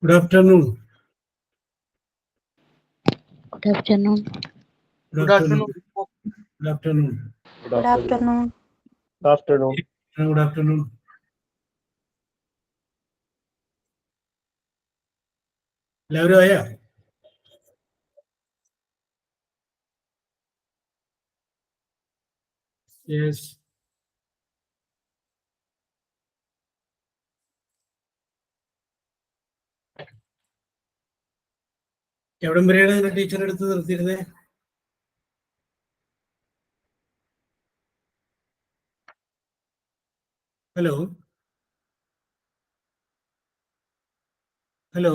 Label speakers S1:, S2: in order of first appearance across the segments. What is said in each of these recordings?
S1: Good afternoon.
S2: Good afternoon.
S1: Good afternoon. Good afternoon.
S3: Good afternoon.
S4: Good afternoon.
S1: Good afternoon. എല്ലാവരും ആയാ? Yes. എവിടം വരെയാണ് teacher എടുത്ത് നിർത്തിയിരുന്നേ? Hello hello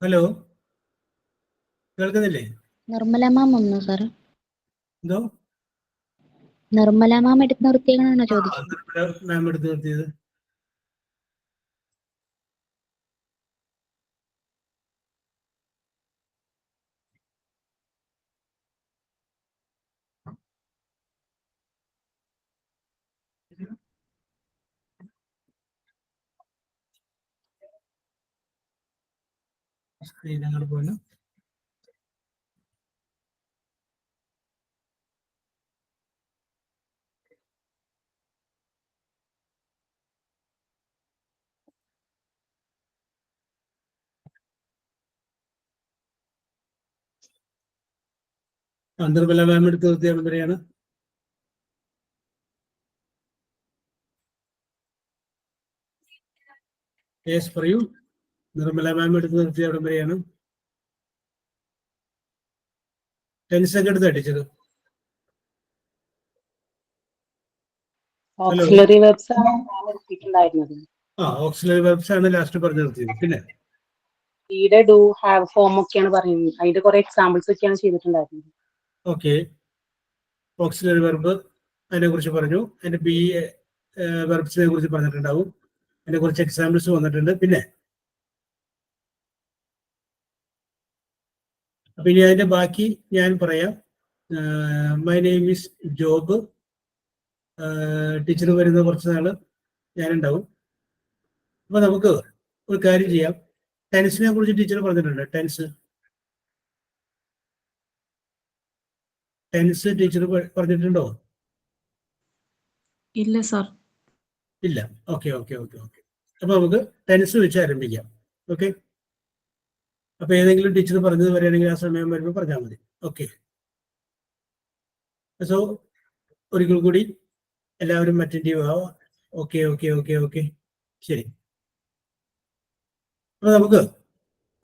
S1: hello കേൾക്കുന്നില്ലേ?
S2: നിർമ്മല മാം ഒന്നോ സാർ?
S1: എന്തോ?
S2: നിർമ്മല മാം എടുത്ത് നിർത്തിയാണോ ചോദിച്ചത്?
S1: മാം എടുത്ത് നിർത്തിയത്. സ്ക്രീനങ്ങൾ പോലും നിർമ്മല മാം എടുത്ത് നിർത്തിയ എവിടം വരെയാണ്? യെസ് പറയൂ. നിർമ്മല മാം എടുത്ത് നിർത്തിയ എവിടം വരെയാണ്? ടെൻസ് ഒക്കെ എടുത്ത് അടിച്ചത്.
S3: ഓക്സിലറി വെബ്സ് ആണ് എടുത്തിട്ടുണ്ടായിരുന്നത്.
S1: ഓക്സിലറി വെബ്സ് ആണ് ലാസ്റ്റ് പറഞ്ഞു നിർത്തിയത്. പിന്നെ
S3: ഈടെ ഡു ഹാവ് ഫോം ഒക്കെയാണ് പറയുന്നത്. അതിന്റെ കുറെ എക്സാമ്പിൾസ് ഒക്കെയാണ് ചെയ്തിട്ടുണ്ടായിരുന്നത്.
S1: ഓക്കെ, ഓക്സിലറി വെർബ് അതിനെ കുറിച്ച് പറഞ്ഞു. അതിന്റെ ബി വെർബ്സിനെ കുറിച്ച് പറഞ്ഞിട്ടുണ്ടാവും. അതിനെ കുറിച്ച് എക്സാമ്പിൾസ് വന്നിട്ടുണ്ട്. പിന്നെ അപ്പൊ ഇനി അതിന്റെ ബാക്കി ഞാൻ പറയാം. My name is job. Teacher വരുന്ന കുറച്ച് നാള് ഞാനുണ്ടാവും. അപ്പൊ നമുക്ക് ഒരു കാര്യം ചെയ്യാം. ടെൻസിനെ കുറിച്ച് ടീച്ചർ പറഞ്ഞിട്ടുണ്ട്. ടെൻസ് ടീച്ചർ പറഞ്ഞിട്ടുണ്ടോ?
S5: ഇല്ല സാർ.
S1: ഇല്ല. ഓക്കെ. അപ്പൊ നമുക്ക് ടെൻസ് വെച്ച് ആരംഭിക്കാം. ഓക്കെ, അപ്പൊ ഏതെങ്കിലും ടീച്ചർ പറഞ്ഞത് വരെയാണെങ്കിൽ ആ സമയം വരുമ്പോൾ പറഞ്ഞാൽ മതി. ഓക്കെ, സോ ഒരിക്കൽ കൂടി എല്ലാവരും അറ്റൻറ്റീവ് ആവാം. ഓക്കെ. ശരി. അപ്പൊ നമുക്ക്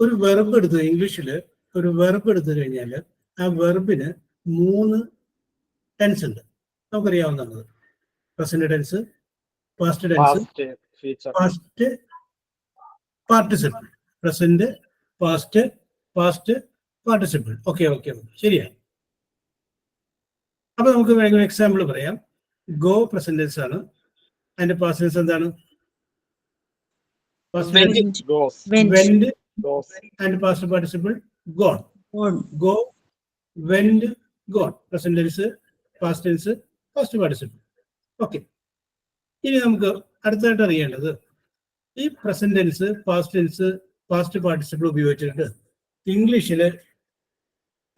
S1: ഒരു വെർബ് എടുത്ത് ഇംഗ്ലീഷിൽ ഒരു വെർബ് എടുത്തു കഴിഞ്ഞാൽ ആ വെർബിന് 3 ടെൻസ് ഉണ്ട്. നമുക്കറിയാവുന്നത് present tense, past tense, past participle. Present, past participle. Okay ശരിയാണ്. അപ്പൊ നമുക്ക് വേണമെങ്കിൽ എക്സാമ്പിൾ പറയാം. ഗോ പ്രസന്റ് ടെൻസ് ആണ്. അതിന്റെ പാസ്റ്റ് ടെൻസ് എന്താണ്? Went and past participle gone. Go, went, gone. Present tense, past tense, past participle. Okay, ഇനി നമുക്ക് അടുത്തായിട്ട് അറിയേണ്ടത് ഈ present tense, past tense, past participle ഉപയോഗിച്ചിട്ട് ഇംഗ്ലീഷിൽ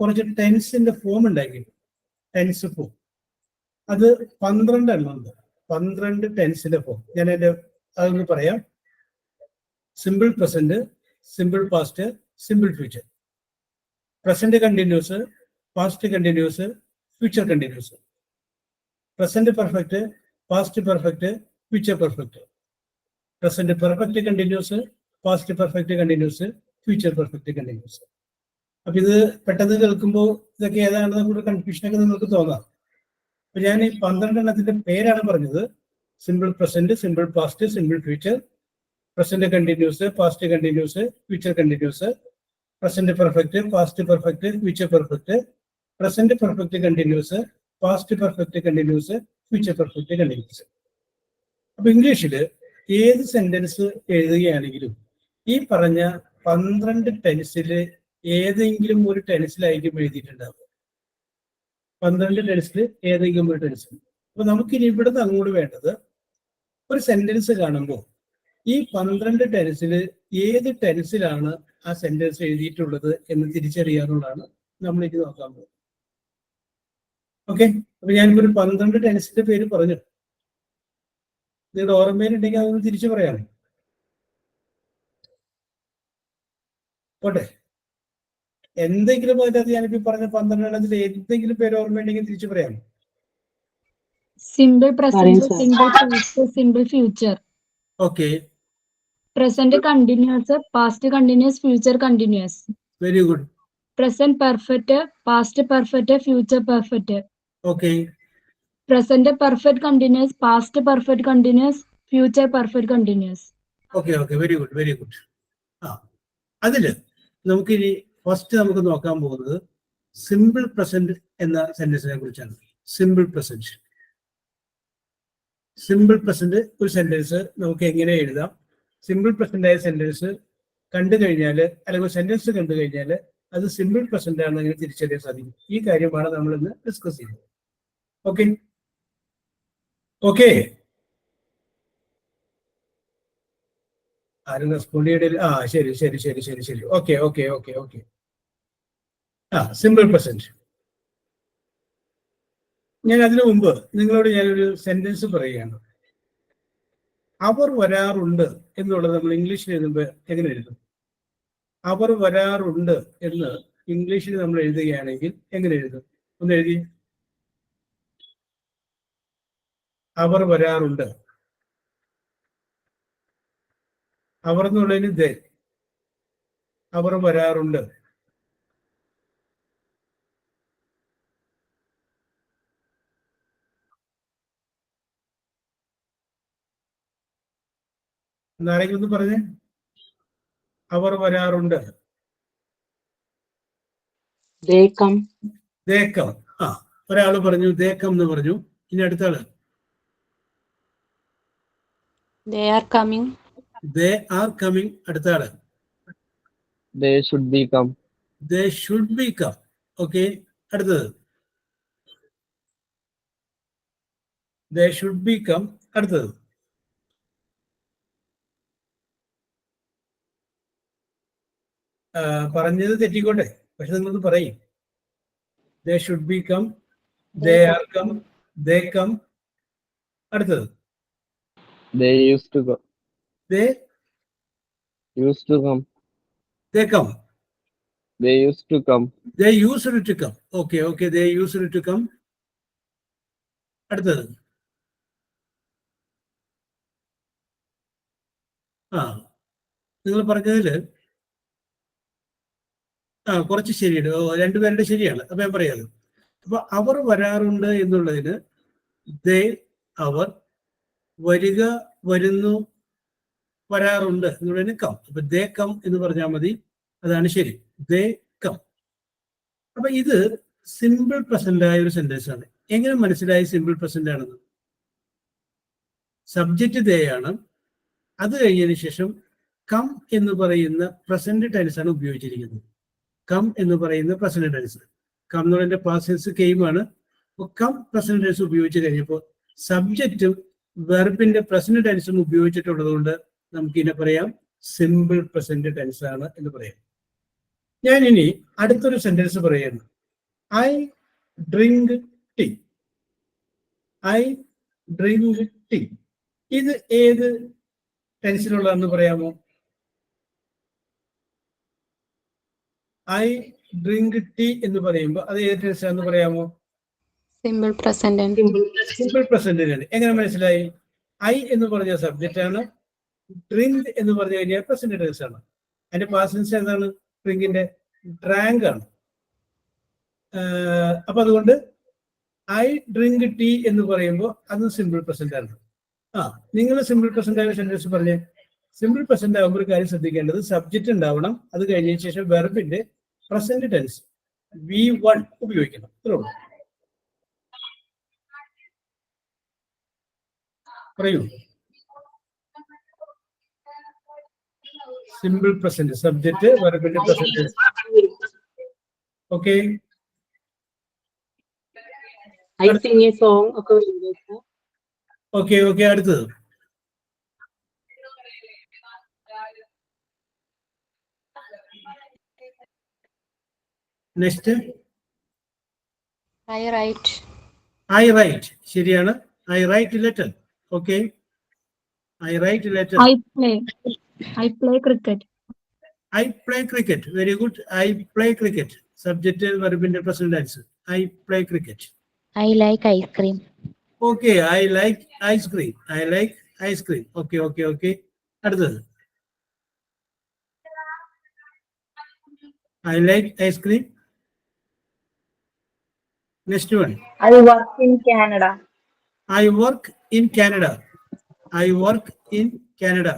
S1: കുറച്ച് ടെൻസിന്റെ ഫോം ഉണ്ടാക്കിയിട്ടുണ്ട്. ടെൻസ് ഫോം അത് 12 എണ്ണം ഉണ്ട്. 12 ടെൻസിന്റെ ഫോം ഞാൻ അതൊന്ന് പറയാം. Simple present, simple past, simple future, present continuous, past continuous, future continuous, present perfect, past perfect, future perfect, present perfect continuous, past perfect continuous, future perfect continuous. അപ്പൊ ഇത് പെട്ടെന്ന് കേൾക്കുമ്പോൾ ഇതൊക്കെ ഏതാണെന്ന് കൂടെ കൺഫ്യൂഷനൊക്കെ നിങ്ങൾക്ക് തോന്നാം. അപ്പൊ ഞാൻ ഈ 12 എണ്ണത്തിന്റെ പേരാണ് പറഞ്ഞത്. Simple present, simple past, simple future, present continuous, past continuous, future continuous, present perfect, past perfect, future perfect, present perfect continuous, past perfect continuous, future perfect continuous. അപ്പൊ ഇംഗ്ലീഷിൽ ഏത് സെന്റൻസ് എഴുതുകയാണെങ്കിലും ഈ പറഞ്ഞ 12 ടെൻസിൽ ഏതെങ്കിലും ഒരു ടെൻസിലായിരിക്കും എഴുതിയിട്ടുണ്ടാവുക. 12 ടെൻസിൽ ഏതെങ്കിലും ഒരു ടെൻസിൽ. അപ്പൊ നമുക്കിനി ഇവിടുന്ന് അങ്ങോട്ട് വേണ്ടത് ഒരു സെന്റൻസ് കാണുമ്പോൾ ഈ 12 ടെൻസിൽ ഏത് ടെൻസിലാണ് ആ സെന്റൻസ് എഴുതിയിട്ടുള്ളത് എന്ന് തിരിച്ചറിയാനുള്ളതാണ് നമ്മളിത് നോക്കാൻ പോകുന്നത്. ഓക്കെ, അപ്പൊ ഞാനിപ്പോ ഒരു 12 ടെൻസിന്റെ പേര് പറഞ്ഞു. നിങ്ങളുടെ ഓർമ്മയിലുണ്ടെങ്കിൽ അതൊന്ന് തിരിച്ചു പറയാമോ? പോട്ടെ, എന്തെങ്കിലും അതിനകത്ത് ഞാനിപ്പോ പറഞ്ഞ 12 എണ്ണത്തിൽ എന്തെങ്കിലും പേര് ഓർമ്മയുണ്ടെങ്കിൽ തിരിച്ചു പറയാമോ?
S4: Simple present,
S3: Parents, sir.
S4: simple past, simple future.
S1: Okay,
S4: Present continuous, past continuous, future continuous.
S1: Very good.
S4: Present perfect, past perfect, future perfect.
S1: Okay,
S4: Present perfect continuous, past perfect continuous, future perfect continuous.
S1: Okay, okay, very good, very good. ആ, അതില് നമുക്കിനി first നമുക്ക് നോക്കാൻ പോകുന്നത് simple present എന്ന സെന്റൻസിനെ കുറിച്ചാണ്. Simple present. Simple present ഒരു sentence നമുക്ക് എങ്ങനെ എഴുതാം? സിമ്പിൾ പ്രസന്റ് ആയ സെന്റൻസ് കണ്ടു കഴിഞ്ഞാൽ, അല്ലെങ്കിൽ സെന്റൻസ് കണ്ടു കഴിഞ്ഞാൽ അത് സിമ്പിൾ പ്രസന്റ് ആണെന്ന് തിരിച്ചറിയാൻ സാധിക്കും. ഈ കാര്യമാണ് നമ്മൾ ഇന്ന് ഡിസ്കസ് ചെയ്യുന്നത്. ഓക്കെ, ഓക്കെ, ആരും റെസ്പോണ്ട് ചെയ്യണില്ല. ആ, ശരി ശരി ശരി ശരി ശരി, ഓക്കെ ഓക്കെ ഓക്കെ ഓക്കെ. ആ, സിമ്പിൾ പ്രസന്റ്. ഞാൻ അതിനു മുമ്പ് നിങ്ങളോട് ഞാനൊരു സെന്റൻസ് പറയുകയാണ്. അവർ വരാറുണ്ട് എന്നുള്ളത് നമ്മൾ ഇംഗ്ലീഷിൽ എഴുതുമ്പോൾ എങ്ങനെ എഴുതും? അവർ വരാറുണ്ട് എന്ന് ഇംഗ്ലീഷിൽ നമ്മൾ എഴുതുകയാണെങ്കിൽ എങ്ങനെ എഴുതും? ഒന്ന് എഴുതി. അവർ വരാറുണ്ട്. അവർ എന്നുള്ളതിന് ദേ. അവർ വരാറുണ്ട്. എന്നാരെങ്കിലും ഒന്ന് പറഞ്ഞേ. അവർ വരാറുണ്ട്.
S3: They come.
S1: They come. ആ, ഒരാള് പറഞ്ഞു they come എന്ന് പറഞ്ഞു. ഇനി അടുത്ത ആള്.
S5: They are coming.
S1: They are coming. അടുത്ത ആള്.
S6: They should be come.
S1: They should be come. Okay, അടുത്തത്. They should be come. അടുത്തത്. പറഞ്ഞത് തെറ്റിക്കോട്ടെ, പക്ഷെ നിങ്ങളൊന്ന് പറയും. They should be come. They are come. They come. അടുത്തത്.
S6: They used to go.
S1: They
S6: come.
S1: they come.
S6: They used to come.
S1: They used to come. Okay, okay, they used to come. അടുത്തത്. ആ, നിങ്ങൾ പറഞ്ഞതില് കുറച്ച് ശരിയുണ്ട്. രണ്ടുപേരുടെ ശരിയാണ്. അപ്പൊ ഞാൻ പറയാലോ. അപ്പൊ അവർ വരാറുണ്ട് എന്നുള്ളതിന് ദേ, അവർ, വരിക, വരുന്നു, വരാറുണ്ട് എന്നുള്ളതിന് കം. അപ്പൊ ദേ കം എന്ന് പറഞ്ഞാൽ മതി. അതാണ് ശരി. They come. അപ്പൊ ഇത് സിമ്പിൾ പ്രസന്റ് ആയ ഒരു സെന്റൻസ് ആണ്. എങ്ങനെ മനസ്സിലായി സിമ്പിൾ പ്രസന്റ് ആണെന്ന്? സബ്ജക്റ്റ് ദേ ആണ്. അത് കഴിഞ്ഞതിന് ശേഷം കം എന്ന് പറയുന്ന പ്രസന്റ് ടെൻസ് ആണ് ഉപയോഗിച്ചിരിക്കുന്നത്. കം എന്ന് പറയുന്ന പ്രസന്റ് ടെൻസ്. കം എന്ന് പറയുന്ന പാസ്റ്റ് ടെൻസ് കെയിം ആണ്. അപ്പൊ കം പ്രസന്റ് ടെൻസ് ഉപയോഗിച്ച് കഴിഞ്ഞപ്പോൾ സബ്ജക്റ്റും വെർബിന്റെ പ്രസന്റ് ടെൻസും ഉപയോഗിച്ചിട്ടുള്ളത് കൊണ്ട് നമുക്ക് ഇതിനെ പറയാം സിമ്പിൾ പ്രസന്റ് ടെൻസ് ആണ് എന്ന് പറയാം. ഞാൻ ഇനി അടുത്തൊരു സെന്റൻസ് പറയുന്നു. I drink tea. I drink tea. ഇത് ഏത് ടെൻസിലുള്ളതെന്ന് പറയാമോ? ഐ ഡ്രിങ്ക് ടീ എന്ന് പറയുമ്പോൾ അത് ഏത് ടെൻസാന്ന് പറയാമോ?
S5: Simple present and
S1: സിമ്പിൾ പ്രസന്റിനാണ്. എങ്ങനെ മനസ്സിലായി? ഐ എന്ന് പറഞ്ഞ സബ്ജക്റ്റ് ആണ്. ഡ്രിങ്ക് എന്ന് പറഞ്ഞു കഴിഞ്ഞാൽ പ്രസന്റ് ടെൻസ് ആണ്. അതിന്റെ പാസ്റ്റ് ടെൻസ് എന്താണ്? ഡ്രിങ്കിന്റെ ഡ്രാങ്ക് ആണ്. അപ്പൊ അതുകൊണ്ട് ഐ ഡ്രിങ്ക് ടീ എന്ന് പറയുമ്പോൾ അത് സിമ്പിൾ പ്രസന്റ് ആണ്. ആ, നിങ്ങൾ സിമ്പിൾ പ്രസന്റ് ആയ സെന്റൻസ് പറഞ്ഞേ. സിമ്പിൾ പ്രസന്റ് ആകുമ്പോൾ ഒരു കാര്യം ശ്രദ്ധിക്കേണ്ടത് സബ്ജക്റ്റ് ഉണ്ടാവണം. അത് കഴിഞ്ഞതിന് ശേഷം വെർബിന്റെ പ്രസന്റ് ടെൻസ് V1 ഉപയോഗിക്കണം. ഇത്രേ ഉള്ളൂ. പറയൂ. സിമ്പിൾ പ്രസന്റ് സബ്ജക്റ്റ് വെർബിന്റെ present. Okay,
S3: I sing a song ഒക്കെ വരുന്നത്.
S1: Okay okay. അടുത്തത് next
S5: I write.
S1: I write. ശരിയാണ്. I write letter. Okay, I write letter.
S4: I play cricket.
S1: I play cricket. Very good. I play cricket. Subject വെർബിന്റെ present tense. I play cricket.
S2: I like ice cream.
S1: Okay, I like ice cream. I like ice cream. Okay, okay, okay. അടുത്തത് I like ice cream. Next one.
S7: I work in Canada.
S1: I work in Canada. I work in Canada.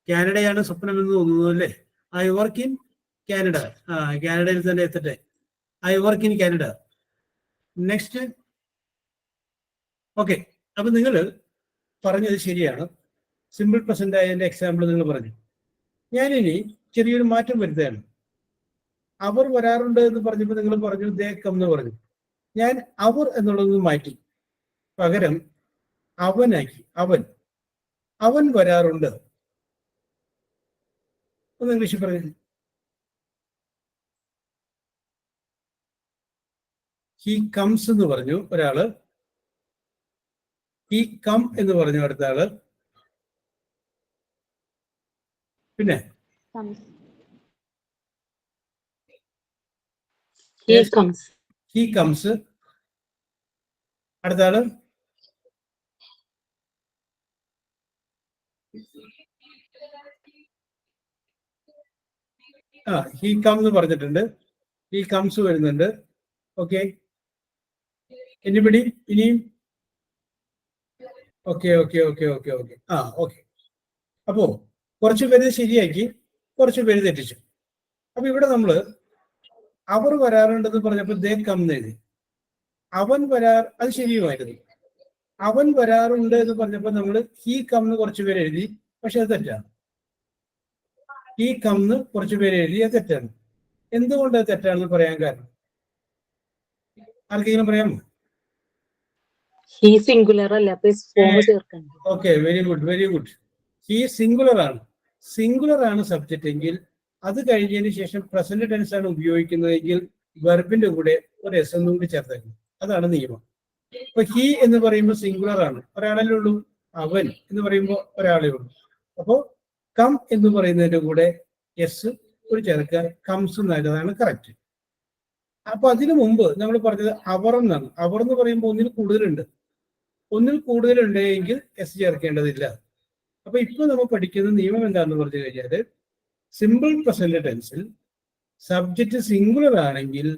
S1: കാനഡയാണ് സ്വപ്നം എന്ന് തോന്നുന്നു അല്ലേ? I work in Canada. കാനഡയിൽ തന്നെ എത്തട്ടെ. I work in Canada. Next. Okay, അപ്പൊ നിങ്ങൾ പറഞ്ഞത് ശരിയാണ്. സിമ്പിൾ പ്രസന്റ് ആയതിന്റെ എക്സാമ്പിൾ നിങ്ങൾ പറഞ്ഞു. ഞാനിനി ചെറിയൊരു മാറ്റം വരുത്തുകയാണ്. അവർ വരാറുണ്ട് എന്ന് പറഞ്ഞപ്പോൾ നിങ്ങൾ പറഞ്ഞു ദേ കം എന്ന് പറഞ്ഞു. ഞാൻ അവർ എന്നുള്ളത് മാറ്റി, പകരം അവനാക്കി. അവൻ വരാറുണ്ട്. ഒന്ന് ഇംഗ്ലീഷിൽ പറഞ്ഞു. ഹി കംസ് എന്ന് പറഞ്ഞു ഒരാള്. ഹി കം എന്ന് പറഞ്ഞു അടുത്ത ആള്. പിന്നെ
S3: He comes.
S1: He comes. അടുത്ത ആള് ഹി കം എന്ന് പറഞ്ഞിട്ടുണ്ട്. ഹി കംസ് വരുന്നുണ്ട്. ഓക്കെ, എനിബഡി ഇനിയും? Okay okay okay okay okay. Okay. അപ്പോ കുറച്ച് പേര് ശരിയാക്കി, കുറച്ച് പേര് തെറ്റിച്ചു. അപ്പൊ ഇവിടെ നമ്മള് അവർ വരാറുണ്ടെന്ന് പറഞ്ഞപ്പോൾ ദേ കം എന്ന് എഴുതി. അവൻ അത് ശരിയുമായിരുന്നു. അവൻ വരാറുണ്ട് എന്ന് പറഞ്ഞപ്പോൾ നമ്മൾ ഹീ കം എന്ന് കുറച്ച് പേര് എഴുതി, പക്ഷെ അത് തെറ്റാണ്. ഹീ കം എന്ന് കുറച്ച് പേര് എഴുതി, അത് തെറ്റാണ്. എന്തുകൊണ്ട് അത് തെറ്റാണെന്ന് പറയാൻ കാരണം ആർക്കെങ്കിലും പറയാമോ?
S3: ഹി സിംഗുലർ അല്ല, അപ്പൊ ഫോം ചേർക്കണ്ട.
S1: Okay, very good very good. He singular ആണ്. സിംഗുലർ ആണ് സബ്ജക്റ്റ് എങ്കിൽ അത് കഴിഞ്ഞതിന് ശേഷം പ്രസന്റ് ടെൻസ് ആണ് ഉപയോഗിക്കുന്നതെങ്കിൽ വെർബിന്റെ കൂടെ ഒരു എസ് എന്നും കൂടി ചേർത്തേക്കും. അതാണ് നിയമം. ഇപ്പൊ ഹി എന്ന് പറയുമ്പോൾ സിംഗുലർ ആണ്, ഒരാളല്ലേ ഉള്ളൂ. അവൻ എന്ന് പറയുമ്പോൾ ഒരാളേ ഉള്ളൂ. അപ്പോ കം എന്ന് പറയുന്നതിന്റെ കൂടെ എസ് ഒരു ചേർക്കുക, കംസ് എന്നതാണ് കറക്റ്റ്. അപ്പൊ അതിനു മുമ്പ് നമ്മൾ പറഞ്ഞത് അവർ എന്നാണ്. അവർ എന്ന് പറയുമ്പോൾ ഒന്നിൽ കൂടുതലുണ്ടെങ്കിൽ എസ് ചേർക്കേണ്ടതില്ല. അപ്പൊ ഇപ്പൊ നമ്മൾ പഠിക്കുന്ന നിയമം എന്താണെന്ന് പറഞ്ഞു കഴിഞ്ഞാല് സിമ്പിൾ പ്രസന്റ് ടെൻസിൽ സബ്ജക്റ്റ് സിംഗുലർ ആണെങ്കിൽ,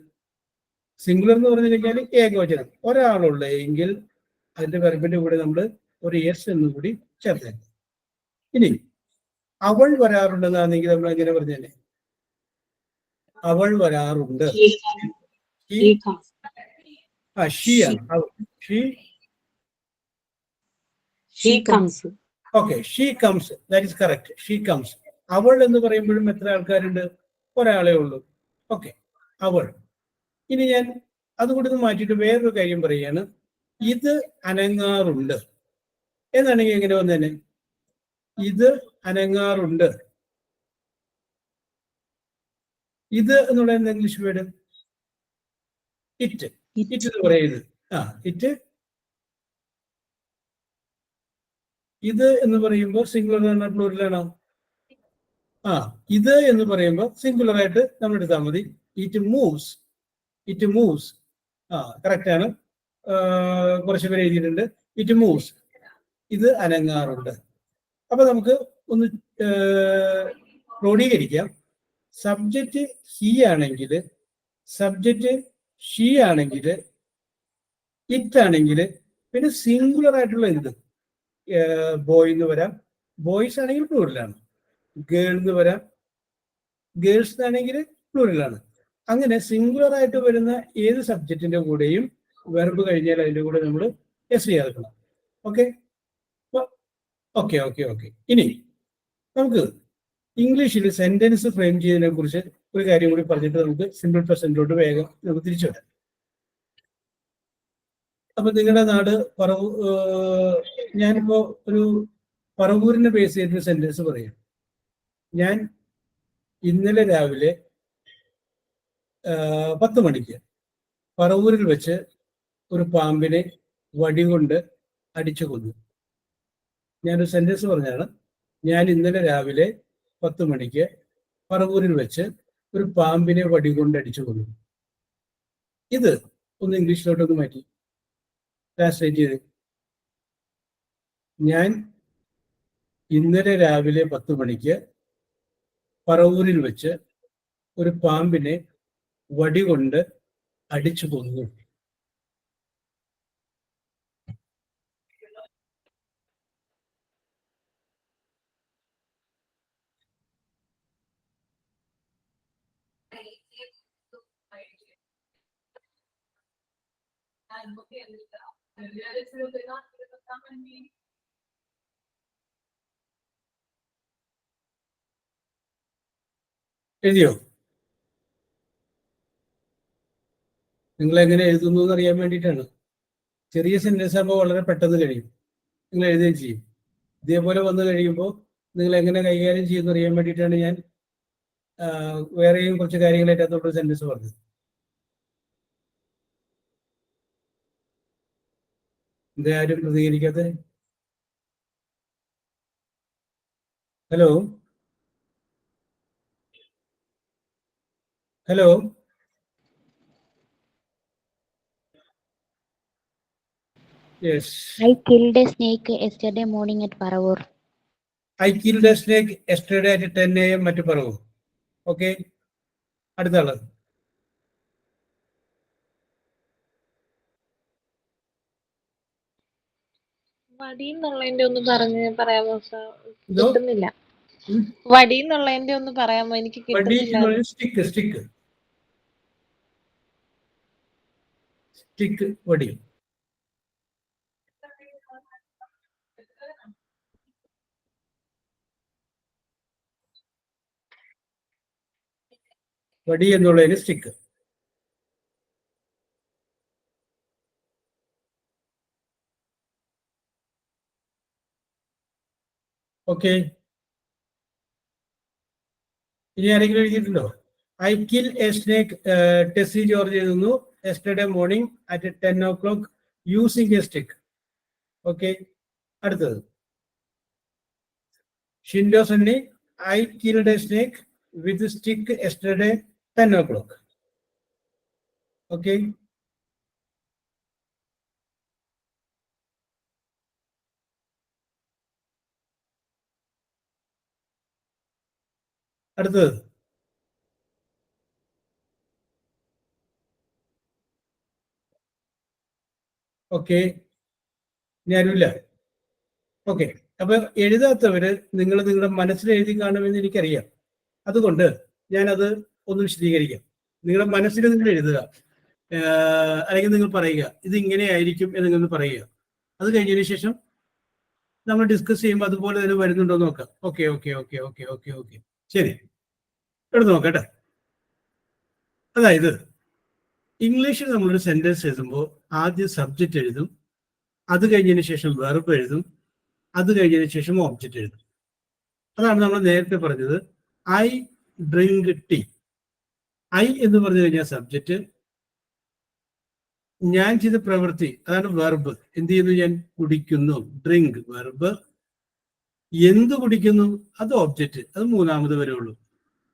S1: സിംഗുലർ എന്ന് പറഞ്ഞു കഴിഞ്ഞാൽ ഏകവചനം, ഒരാളുള്ളെങ്കിൽ അതിന്റെ വെർബിന്റെ കൂടെ നമ്മൾ ഒരു എസ് എന്നും കൂടി ചേർത്തേക്കും. ഇനി അവൾ വരാറുണ്ടെന്നാണെങ്കിൽ നമ്മൾ എങ്ങനെ പറഞ്ഞു തന്നെ? അവൾ വരാറുണ്ട്. ഷീ ആണ്.
S3: She comes.
S1: Okay, she comes. That is correct. She comes. അവൾ എന്ന് പറയുമ്പോഴും എത്ര ആൾക്കാരുണ്ട്? ഒരാളെ ഉള്ളൂ. ഓക്കെ, അവൾ. ഇനി ഞാൻ അതുകൊണ്ട് മാറ്റിയിട്ട് വേറൊരു കാര്യം പറയുകയാണ്. ഇത് അനങ്ങാറുണ്ട് എന്നാണെങ്കിൽ എങ്ങനെ വന്നേനെ? ഇത് അനങ്ങാറുണ്ട്. ഇത് എന്നുള്ള ഇംഗ്ലീഷ് വേർഡ് ഇറ്റ്. ഇറ്റ് എന്ന് പറയുന്നത് ഇറ്റ്. ഇത് എന്ന് പറയുമ്പോൾ സിംഗുലർ ആണോ പ്ലൂറലാണോ? ഇത് എന്ന് പറയുമ്പോൾ സിംഗുലർ ആയിട്ട് നമ്മൾ എടുത്താൽ മതി. It moves. It moves. Correct ആണ്. കുറച്ച് പേര് എഴുതിയിട്ടുണ്ട്. It moves. ഇത് അനങ്ങാറുണ്ട്. അപ്പൊ നമുക്ക് ഒന്ന് ക്രോഡീകരിക്കാം. സബ്ജക്റ്റ് ഹി ആണെങ്കിൽ, സബ്ജക്റ്റ് ഷീ ആണെങ്കിൽ, ഇറ്റ് ആണെങ്കിൽ, പിന്നെ സിംഗുലർ ആയിട്ടുള്ള എന്ത്? ബോയ് എന്ന് വരാം. ബോയ്സ് ആണെങ്കിൽ പ്ലൂറലാണ്. ഗേൾ എന്ന് വരാം. ഗേൾസ് ആണെങ്കിൽ പ്ലൂറലാണ്. അങ്ങനെ സിംഗുലർ ആയിട്ട് വരുന്ന ഏത് സബ്ജക്റ്റിന്റെ കൂടെയും വെർബ് കഴിഞ്ഞാൽ അതിന്റെ കൂടെ നമ്മൾ എസ് ചേർക്കണം. Okay okay okay okay. ഇനി നമുക്ക് ഇംഗ്ലീഷിൽ സെന്റൻസ് ഫ്രെയിം ചെയ്യുന്നതിനെ കുറിച്ച് ഒരു കാര്യം കൂടി പറഞ്ഞിട്ട് നമുക്ക് സിമ്പിൾ പ്രസന്റിലോട്ട് വേഗം നമുക്ക് തിരിച്ചു വരാം. അപ്പൊ നിങ്ങളുടെ നാട് ഞാനിപ്പോ ഒരു പറവൂരിനെ ബേസ് ചെയ്തിട്ട് സെന്റൻസ് പറയും. ഞാൻ ഇന്നലെ രാവിലെ 10 മണിക്ക് പറവൂരിൽ വെച്ച് ഒരു പാമ്പിനെ വടികൊണ്ട് അടിച്ചു കൊന്നു. ഞാനൊരു സെന്റൻസ് പറഞ്ഞാണ്. ഞാൻ ഇന്നലെ രാവിലെ 10 മണിക്ക് പറവൂരിൽ വെച്ച് ഒരു പാമ്പിനെ വടികൊണ്ട് അടിച്ചു കൊന്നു. ഇത് ഒന്ന് ഇംഗ്ലീഷിലോട്ടൊന്ന് മാറ്റി ട്രാൻസ്ലേറ്റ് ചെയ്ത്. ഞാൻ ഇന്നലെ രാവിലെ 10 മണിക്ക് പറവൂരിൽ വെച്ച് ഒരു പാമ്പിനെ വടികൊണ്ട് അടിച്ചു കൊന്നു. എഴുതിയോ? നിങ്ങൾ എങ്ങനെ എഴുതുന്നു എന്ന് അറിയാൻ വേണ്ടിയിട്ടാണ്. ചെറിയ സെന്റൻസ് ആകുമ്പോൾ വളരെ പെട്ടെന്ന് കഴിയും, നിങ്ങൾ എഴുതുകയും ചെയ്യും. ഇതേപോലെ വന്നു കഴിയുമ്പോൾ നിങ്ങൾ എങ്ങനെ കൈകാര്യം ചെയ്യുമെന്ന് അറിയാൻ വേണ്ടിയിട്ടാണ് ഞാൻ വേറെയും കുറച്ച് കാര്യങ്ങളായിട്ട് അതോടൊരു സെന്റൻസ് പറഞ്ഞത്. എന്താ ആരും പ്രതികരിക്കാതെ? Hello hello Yes.
S2: I killed a snake yesterday morning at Paravur.
S1: I killed a snake yesterday at 10 AM at Paravur. Okay. അടുത്ത ആള്.
S8: വടി എന്നുള്ളതിന്റെ ഒന്ന് പറയാമോ സാർ? കിട്ടുന്നില്ല. വടി എന്നുള്ളതിന്റെ ഒന്ന് പറയാമോ? എനിക്ക് കിട്ടുന്നില്ല.
S1: സ്റ്റിക്ക് വടി. വടി എന്നുള്ളതിന് സ്റ്റിക്ക്. ഓക്കെ. ഇനി ആരെങ്കിലും എഴുതിയിട്ടുണ്ടോ? I kill a snake. Tessy George എഴുതുന്നു yesterday morning at 10 o'clock using a stick. Okay. അടുത്തത് Shindo Sunny. I killed a snake with a stick yesterday 10 o'clock. Okay. അടുത്തത് ഓക്കെ. ഞാനില്ല. ഓക്കെ. അപ്പൊ എഴുതാത്തവര് നിങ്ങളുടെ മനസ്സിൽ എഴുതി കാണുമെന്ന് എനിക്കറിയാം. അതുകൊണ്ട് ഞാനത് ഒന്ന് വിശദീകരിക്കാം. നിങ്ങളുടെ മനസ്സിൽ നിങ്ങൾ എഴുതുക, അല്ലെങ്കിൽ നിങ്ങൾ പറയുക ഇത് ഇങ്ങനെ ആയിരിക്കും എന്ന് നിങ്ങൾ പറയുക. അത് കഴിഞ്ഞതിന് ശേഷം നമ്മൾ ഡിസ്കസ് ചെയ്യുമ്പോൾ അതുപോലെ തന്നെ വരുന്നുണ്ടോ എന്ന് നോക്കാം. Okay okay okay okay okay okay ശരി, എടുത്ത് നോക്കട്ടെ. അതായത് ഇംഗ്ലീഷിൽ നമ്മളൊരു സെന്റൻസ് എഴുതുമ്പോൾ ആദ്യം സബ്ജക്റ്റ് എഴുതും, അത് കഴിഞ്ഞതിന് ശേഷം വെർബ് എഴുതും, അത് കഴിഞ്ഞതിന് ശേഷം ഓബ്ജക്റ്റ് എഴുതും. അതാണ് നമ്മൾ നേരത്തെ പറഞ്ഞത്. I drink tea. ഐ എന്ന് പറഞ്ഞു കഴിഞ്ഞാൽ സബ്ജക്റ്റ്, ഞാൻ ചെയ്ത പ്രവൃത്തി അതാണ് വെർബ്. എന്ത് ചെയ്യുന്നു? ഞാൻ കുടിക്കുന്നു. Drink verb. എന്ത് കുടിക്കുന്നു? അത് ഓബ്ജക്റ്റ്, അത് മൂന്നാമത് വരുള്ളൂ.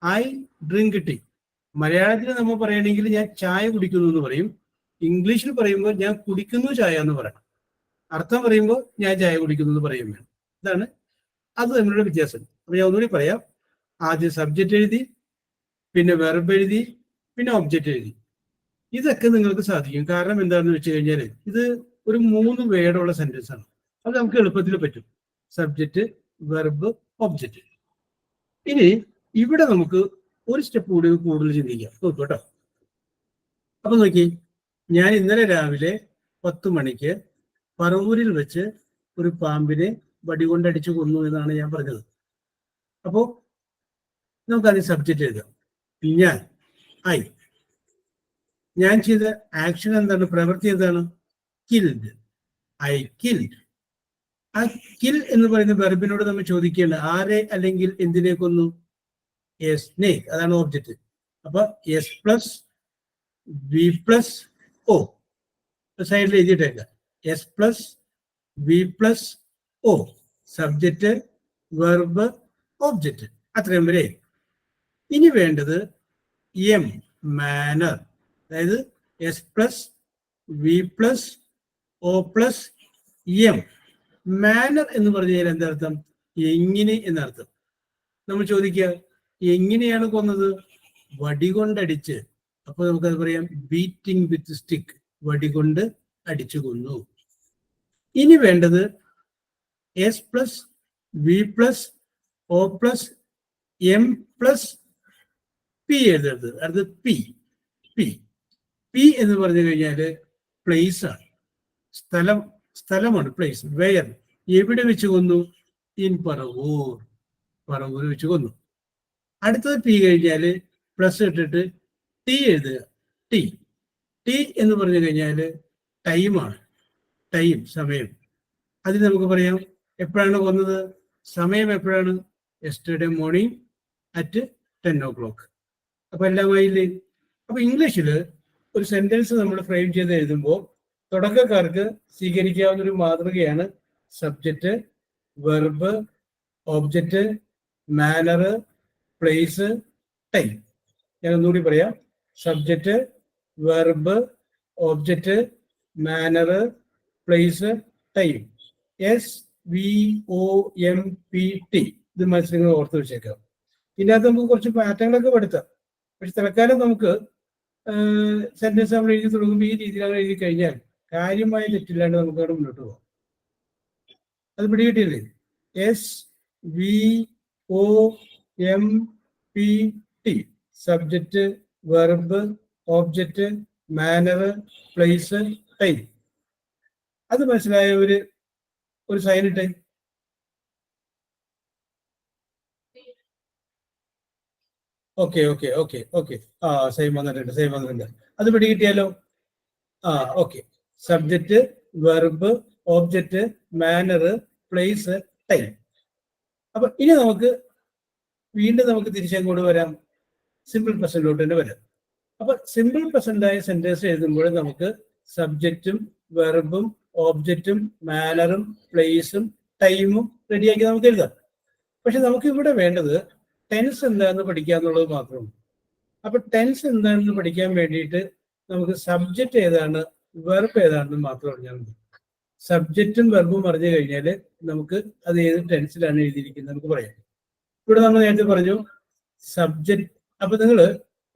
S1: I drink tea. മലയാളത്തിൽ നമ്മൾ പറയണമെങ്കിൽ ഞാൻ ചായ കുടിക്കുന്നു എന്ന് പറയും. ഇംഗ്ലീഷിൽ പറയുമ്പോൾ ഞാൻ കുടിക്കുന്നു ചായ എന്ന് പറയണം. അർത്ഥം പറയുമ്പോൾ ഞാൻ ചായ കുടിക്കുന്നു എന്ന് പറയും വേണം. ഇതാണ് അത് തമ്മിലുള്ള വ്യത്യാസം. അപ്പൊ ഞാൻ ഒന്നുകൂടി പറയാം. ആദ്യം സബ്ജക്റ്റ് എഴുതി, പിന്നെ വെർബ് എഴുതി, പിന്നെ ഒബ്ജക്റ്റ് എഴുതി. ഇതൊക്കെ നിങ്ങൾക്ക് സാധിക്കും. കാരണം എന്താണെന്ന് വെച്ച് കഴിഞ്ഞാൽ ഇത് ഒരു 3 വേർഡുള്ള സെന്റൻസ് ആണ്. അത് നമുക്ക് എളുപ്പത്തിൽ പറ്റും. Subject, verb, object. ഇനി ഇവിടെ നമുക്ക് ഒരു സ്റ്റെപ്പ് കൂടി കൂടുതൽ ചിന്തിക്കാം. നോക്കട്ടോ. അപ്പൊ നോക്കി, ഞാൻ ഇന്നലെ രാവിലെ 10 മണിക്ക് പറവൂരിൽ വെച്ച് ഒരു പാമ്പിനെ വടികൊണ്ടടിച്ചു കൊന്നു എന്നാണ് ഞാൻ പറഞ്ഞത്. അപ്പോ നമുക്കതിന് സബ്ജക്റ്റ് എഴുതാം. ഞാൻ, ഐ. ഞാൻ ചെയ്ത ആക്ഷൻ എന്താണ്? പ്രവൃത്തി എന്താണ്? കിൽഡ്. I killed. ആ കിൽ എന്ന് പറയുന്ന വെർബിനോട് നമ്മൾ ചോദിക്കുകയാണ് ആരെ അല്ലെങ്കിൽ എന്തിനെ കൊന്നു? A snake. അതാണ് ഓബ്ജക്റ്റ്. അപ്പൊ S plus V plus O സൈഡിൽ എഴുതിയിട്ടേക്ക. S plus V plus O, subject verb object. അത്രയും വരെ. ഇനി വേണ്ടത് എം, മാനർ. അതായത് S plus V plus O plus M. Manner എന്ന് പറഞ്ഞു കഴിഞ്ഞാൽ എന്താർത്ഥം? എങ്ങനെ എന്നർത്ഥം. നമ്മൾ ചോദിക്കുക എങ്ങനെയാണ് കൊന്നത്? വടി കൊണ്ടടിച്ച്. അപ്പൊ നമുക്കത് പറയാം ബീറ്റിംഗ് വിത്ത് സ്റ്റിക്ക്. വടി കൊണ്ട് അടിച്ചു കൊന്നു. ഇനി വേണ്ടത് S plus V plus O plus M plus P എഴുതരുത്. അടുത്ത് പി. പി പി എന്ന് പറഞ്ഞു കഴിഞ്ഞാല് പ്ലേസ് ആണ്. സ്ഥലമാണ്. പ്ലേസ്. വെയർ, എവിടെ വെച്ച് കൊന്നു? ഇൻ പറവൂർ. പറവൂർ വെച്ച് കൊന്നു. അടുത്തത് പി കഴിഞ്ഞാല് പ്ലസ് ഇട്ടിട്ട് ടി എഴുതുക. ടി. ടി എന്ന് പറഞ്ഞു കഴിഞ്ഞാല് ടൈമാണ്. ടൈം, സമയം. അതിന് നമുക്ക് പറയാം എപ്പോഴാണ് കൊന്നത്? സമയം എപ്പോഴാണ്? Yesterday morning at 10 o'clock. അപ്പൊ എല്ലാം ആയില്ലേ? അപ്പൊ ഇംഗ്ലീഷില് ഒരു സെന്റൻസ് നമ്മൾ ഫ്രെയിം ചെയ്ത് എഴുതുമ്പോൾ തുടക്കക്കാർക്ക് സ്വീകരിക്കാവുന്ന ഒരു മാതൃകയാണ് subject, verb, object, manner, place, time. ഞാൻ ഒന്നുകൂടി പറയാം. Subject, verb, object, manner, place, time. SVOMPT. ഇത് മനസ്സിൽ ഓർത്ത് വെച്ചേക്കാം. ഇതിനകത്ത് നമുക്ക് കുറച്ച് പാറ്റേണുകളൊക്കെ പെടുത്താം. പക്ഷെ തൽക്കാലം നമുക്ക് സെന്റൻസ് നമ്മൾ എഴുതി തുടങ്ങുമ്പോൾ ഈ രീതിയിലാണ് എഴുതി കഴിഞ്ഞാൽ കാര്യമായ തെറ്റില്ലാണ്ട് നമുക്ക് അവിടെ മുന്നോട്ട് പോകാം. അത് പിടികിട്ടിയില്ലേ? SVOMPT. Subject, verb, object, manner, place, time. അത് മനസ്സിലായ ഒരു സൈൻ ഇട്ടേ. Okay okay okay okay. ആ സെയിം വന്നിട്ടുണ്ട്. അത് പിടികിട്ടിയാലോ? ആ okay. Subject, verb, object, manner, place, time. അപ്പൊ ഇനി വീണ്ടും തിരിച്ചങ്ങോട്ട് വരാം. സിമ്പിൾ പ്രസന്റിലോട്ട് തന്നെ വരാം. അപ്പൊ സിമ്പിൾ പ്രസന്റ് ആയ സെന്റൻസ് എഴുതുമ്പോൾ നമുക്ക് സബ്ജക്റ്റും വെർബും ഓബ്ജക്റ്റും മാനറും പ്ലേസും ടൈമും റെഡിയാക്കി നമുക്ക് എഴുതാം. പക്ഷെ നമുക്ക് ഇവിടെ വേണ്ടത് ടെൻസ് എന്താണെന്ന് പഠിക്കുക എന്നുള്ളത് മാത്രമാണ്. അപ്പൊ ടെൻസ് എന്താണെന്ന് പഠിക്കാൻ വേണ്ടിയിട്ട് നമുക്ക് സബ്ജക്റ്റ് ഏതാണ്, വെർബ് ഏതാണെന്ന് മാത്രം അറിഞ്ഞാൽ മതി. സബ്ജക്റ്റും വെർബും പറഞ്ഞു കഴിഞ്ഞാൽ നമുക്ക് അത് ഏത് ടെൻസിലാണ് എഴുതിയിരിക്കുന്നത് നമുക്ക് പറയാം. ഇവിടെ നമ്മൾ നേരത്തെ പറഞ്ഞു സബ്ജക്റ്റ്. അപ്പൊ നിങ്ങൾ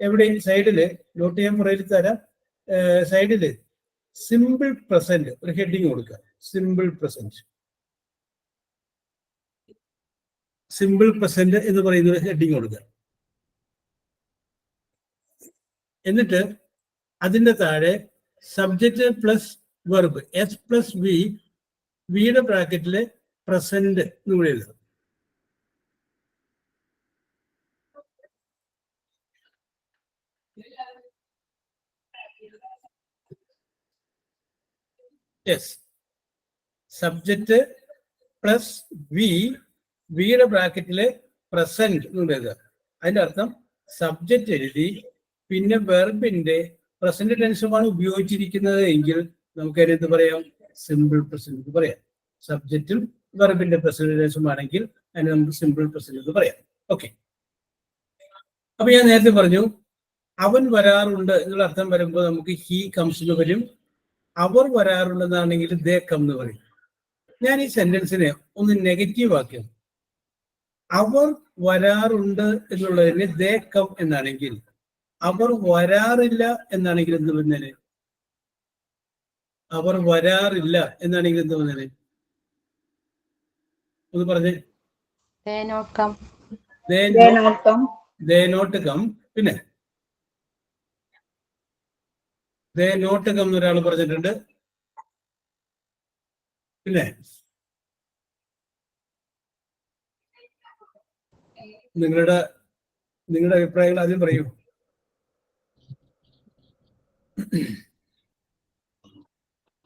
S1: എവിടെ സൈഡില് നോട്ട് ചെയ്യാൻ പുറകിൽ തരാം. സൈഡില് സിമ്പിൾ പ്രസന്റ് ഒരു ഹെഡിങ് കൊടുക്കുക. Simple present. സിമ്പിൾ പ്രസന്റ് എന്ന് പറയുന്ന ഒരു ഹെഡിങ് കൊടുക്കുക. എന്നിട്ട് അതിന്റെ താഴെ subject plus verb S plus V, വിയുടെ ബ്രാക്കറ്റില് പ്രസന്റ് എന്ന് കൂടി എഴുതാം. യെസ്. സബ്ജക്റ്റ് പ്ലസ് വി, വിയുടെ ബ്രാക്കറ്റില് പ്രസന്റ് എന്ന് എഴുതുക. അതിന്റെ അർത്ഥം സബ്ജക്റ്റ് എഴുതി പിന്നെ വെർബിന്റെ പ്രസന്റ് ടെൻസുമാണ് ഉപയോഗിച്ചിരിക്കുന്നത് എങ്കിൽ നമുക്ക് അതിനകത്ത് പറയാം സിമ്പിൾ പ്രസന്റ് എന്ന് പറയാം. സബ്ജക്റ്റും വെർബിന്റെ പ്രസന്റ് ടെൻസുമാണെങ്കിൽ അതിന് നമുക്ക് സിമ്പിൾ പ്രസന്റ് എന്ന് പറയാം. ഓക്കെ. അപ്പൊ ഞാൻ നേരത്തെ പറഞ്ഞു അവൻ വരാറുണ്ട് എന്നുള്ള അർത്ഥം വരുമ്പോൾ നമുക്ക് ഹി കംസ് എന്ന് വരും. അവർ വരാറുണ്ടെന്നാണെങ്കിൽ ദേ കം എന്ന് പറയും. ഞാൻ ഈ സെന്റൻസിനെ ഒന്ന് നെഗറ്റീവ് ആക്കിയത്. അവർ വരാറുണ്ട് എന്നുള്ളതിന് ദേ കം എന്നാണെങ്കിൽ, അവർ വരാറില്ല എന്നാണെങ്കിൽ എന്ത് പറഞ്ഞാല്? അവർ വരാറില്ല എന്നാണെങ്കിൽ എന്ത് പറഞ്ഞാല്? ഒന്ന് പറഞ്ഞേ.
S5: They not come.
S1: They not come. പിന്നെ ദേ നോട്ട് കം എന്നൊരാൾ പറഞ്ഞിട്ടുണ്ട്. പിന്നെ നിങ്ങളുടെ നിങ്ങളുടെ അഭിപ്രായങ്ങൾ ആദ്യം പറയൂ.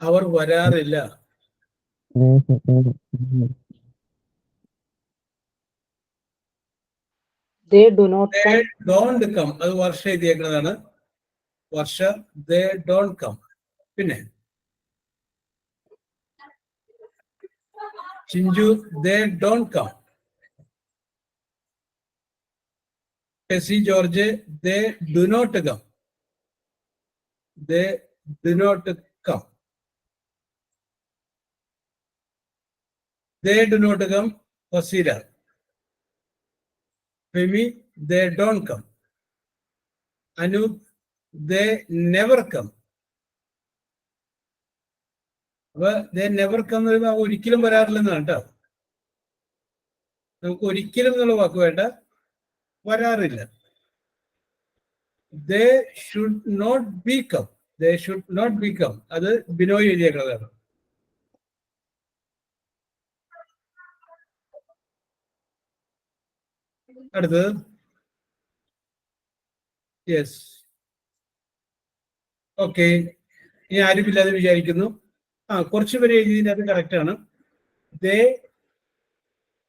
S1: അവർ വരാറില്ല.
S3: They do not
S1: They
S3: come.
S1: don't come. അത് വർഷ എഴുതിയേക്കുന്നതാണ്. വർഷ they don't come. പിന്നെ Chinchu they don't come. Tessy George they do not come. They do not come. They do not come. Fasila. Femi, they don't come. Anup, they never come. അപ്പൊ they never come എന്ന് പറയുമ്പോൾ ഒരിക്കലും വരാറില്ലെന്നാണ് കേട്ടോ. നമുക്ക് ഒരിക്കലും എന്നുള്ള വാക്ക് വേണ്ട, വരാറില്ല. They should not be come. They should not be come. അത് ബിനോയ് എഴുതിയേക്കുന്നതാണ്. അടുത്തത് യെസ്. ഓക്കെ, ഇനി ആരുമില്ലാതെ വിചാരിക്കുന്നു. കുറച്ച് പേര് എഴുതിയതിനകത്ത് കറക്റ്റ് ആണ്. ദേ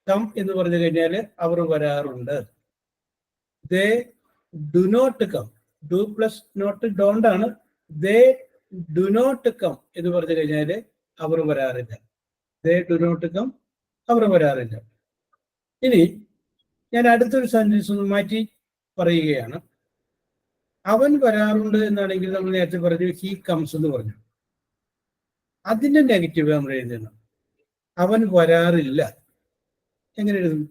S1: കം എന്ന് പറഞ്ഞു കഴിഞ്ഞാൽ അവർ വരാറുണ്ട്. They do not come. Do plus not don't ആണ്. ദേ ഡു നോട്ട് കം എന്ന് പറഞ്ഞു കഴിഞ്ഞാൽ അവർ വരാറില്ല. ദേ ഡു നോട്ട് കം, അവർ വരാറില്ല. ഇനി ഞാൻ അടുത്തൊരു സെന്റൻസ് ഒന്ന് മാറ്റി പറയുകയാണ്. അവൻ വരാറുണ്ട് എന്നാണെങ്കിൽ നമ്മൾ നേരത്തെ പറഞ്ഞു ഹി കംസ് എന്ന് പറഞ്ഞു. അതിന്റെ നെഗറ്റീവ് നമ്മൾ എഴുതണം. അവൻ വരാറില്ല. എങ്ങനെ എഴുതും?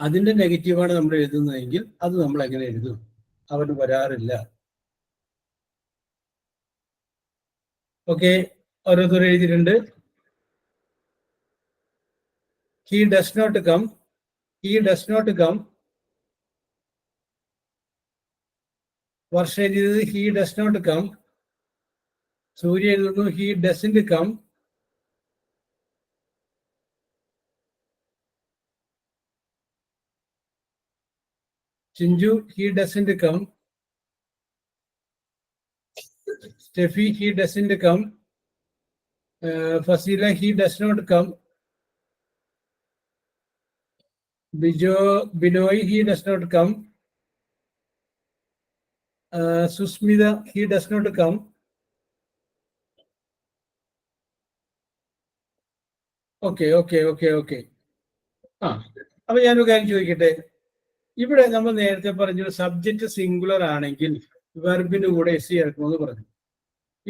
S1: അതിന്റെ നെഗറ്റീവാണ് നമ്മൾ എഴുതുന്നതെങ്കിൽ അത് നമ്മൾ എങ്ങനെ എഴുതും? അവൻ വരാറില്ല. ഓക്കെ, ഓരോരുത്തരും എഴുതിയിട്ടുണ്ട്. He does not come. He does not come. വർഷ എഴുതിയത് he does not come. സൂര്യ എഴുതുന്നു he doesn't come. Chinchu he doesn't come. Stephy he doesn't come. Fasila he does not come. Binoy, he does not come. Susmita, he does not come. Okay. അപ്പൊ ഞാനൊരു കാര്യം ചോദിക്കട്ടെ. ഇവിടെ നമ്മൾ നേരത്തെ പറഞ്ഞു സബ്ജക്റ്റ് സിംഗുലർ ആണെങ്കിൽ വെർബിന് കൂടെ എസ് ചേർക്കണമെന്ന് പറഞ്ഞു.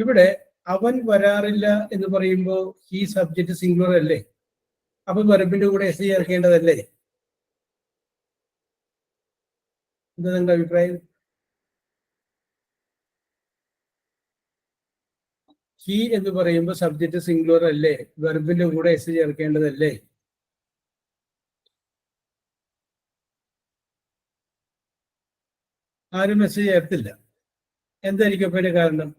S1: ഇവിടെ അവൻ വരാറില്ല എന്ന് പറയുമ്പോൾ ഈ സബ്ജക്റ്റ് സിംഗുലർ അല്ലേ? അപ്പൊ വെർബിന്റെ കൂടെ എസ് ചേർക്കേണ്ടതല്ലേ? എന്താ നിങ്ങളുടെ അഭിപ്രായം? ഹി എന്ന് പറയുമ്പോൾ സബ്ജക്റ്റ് സിംഗുലർ അല്ലേ? വെർബിന്റെ കൂടെ എസ് ചേർക്കേണ്ടതല്ലേ? ആരും എസ് ചേർത്തില്ല. എന്തായിരിക്കും അപ്പൊ അതിന്റെ കാരണം?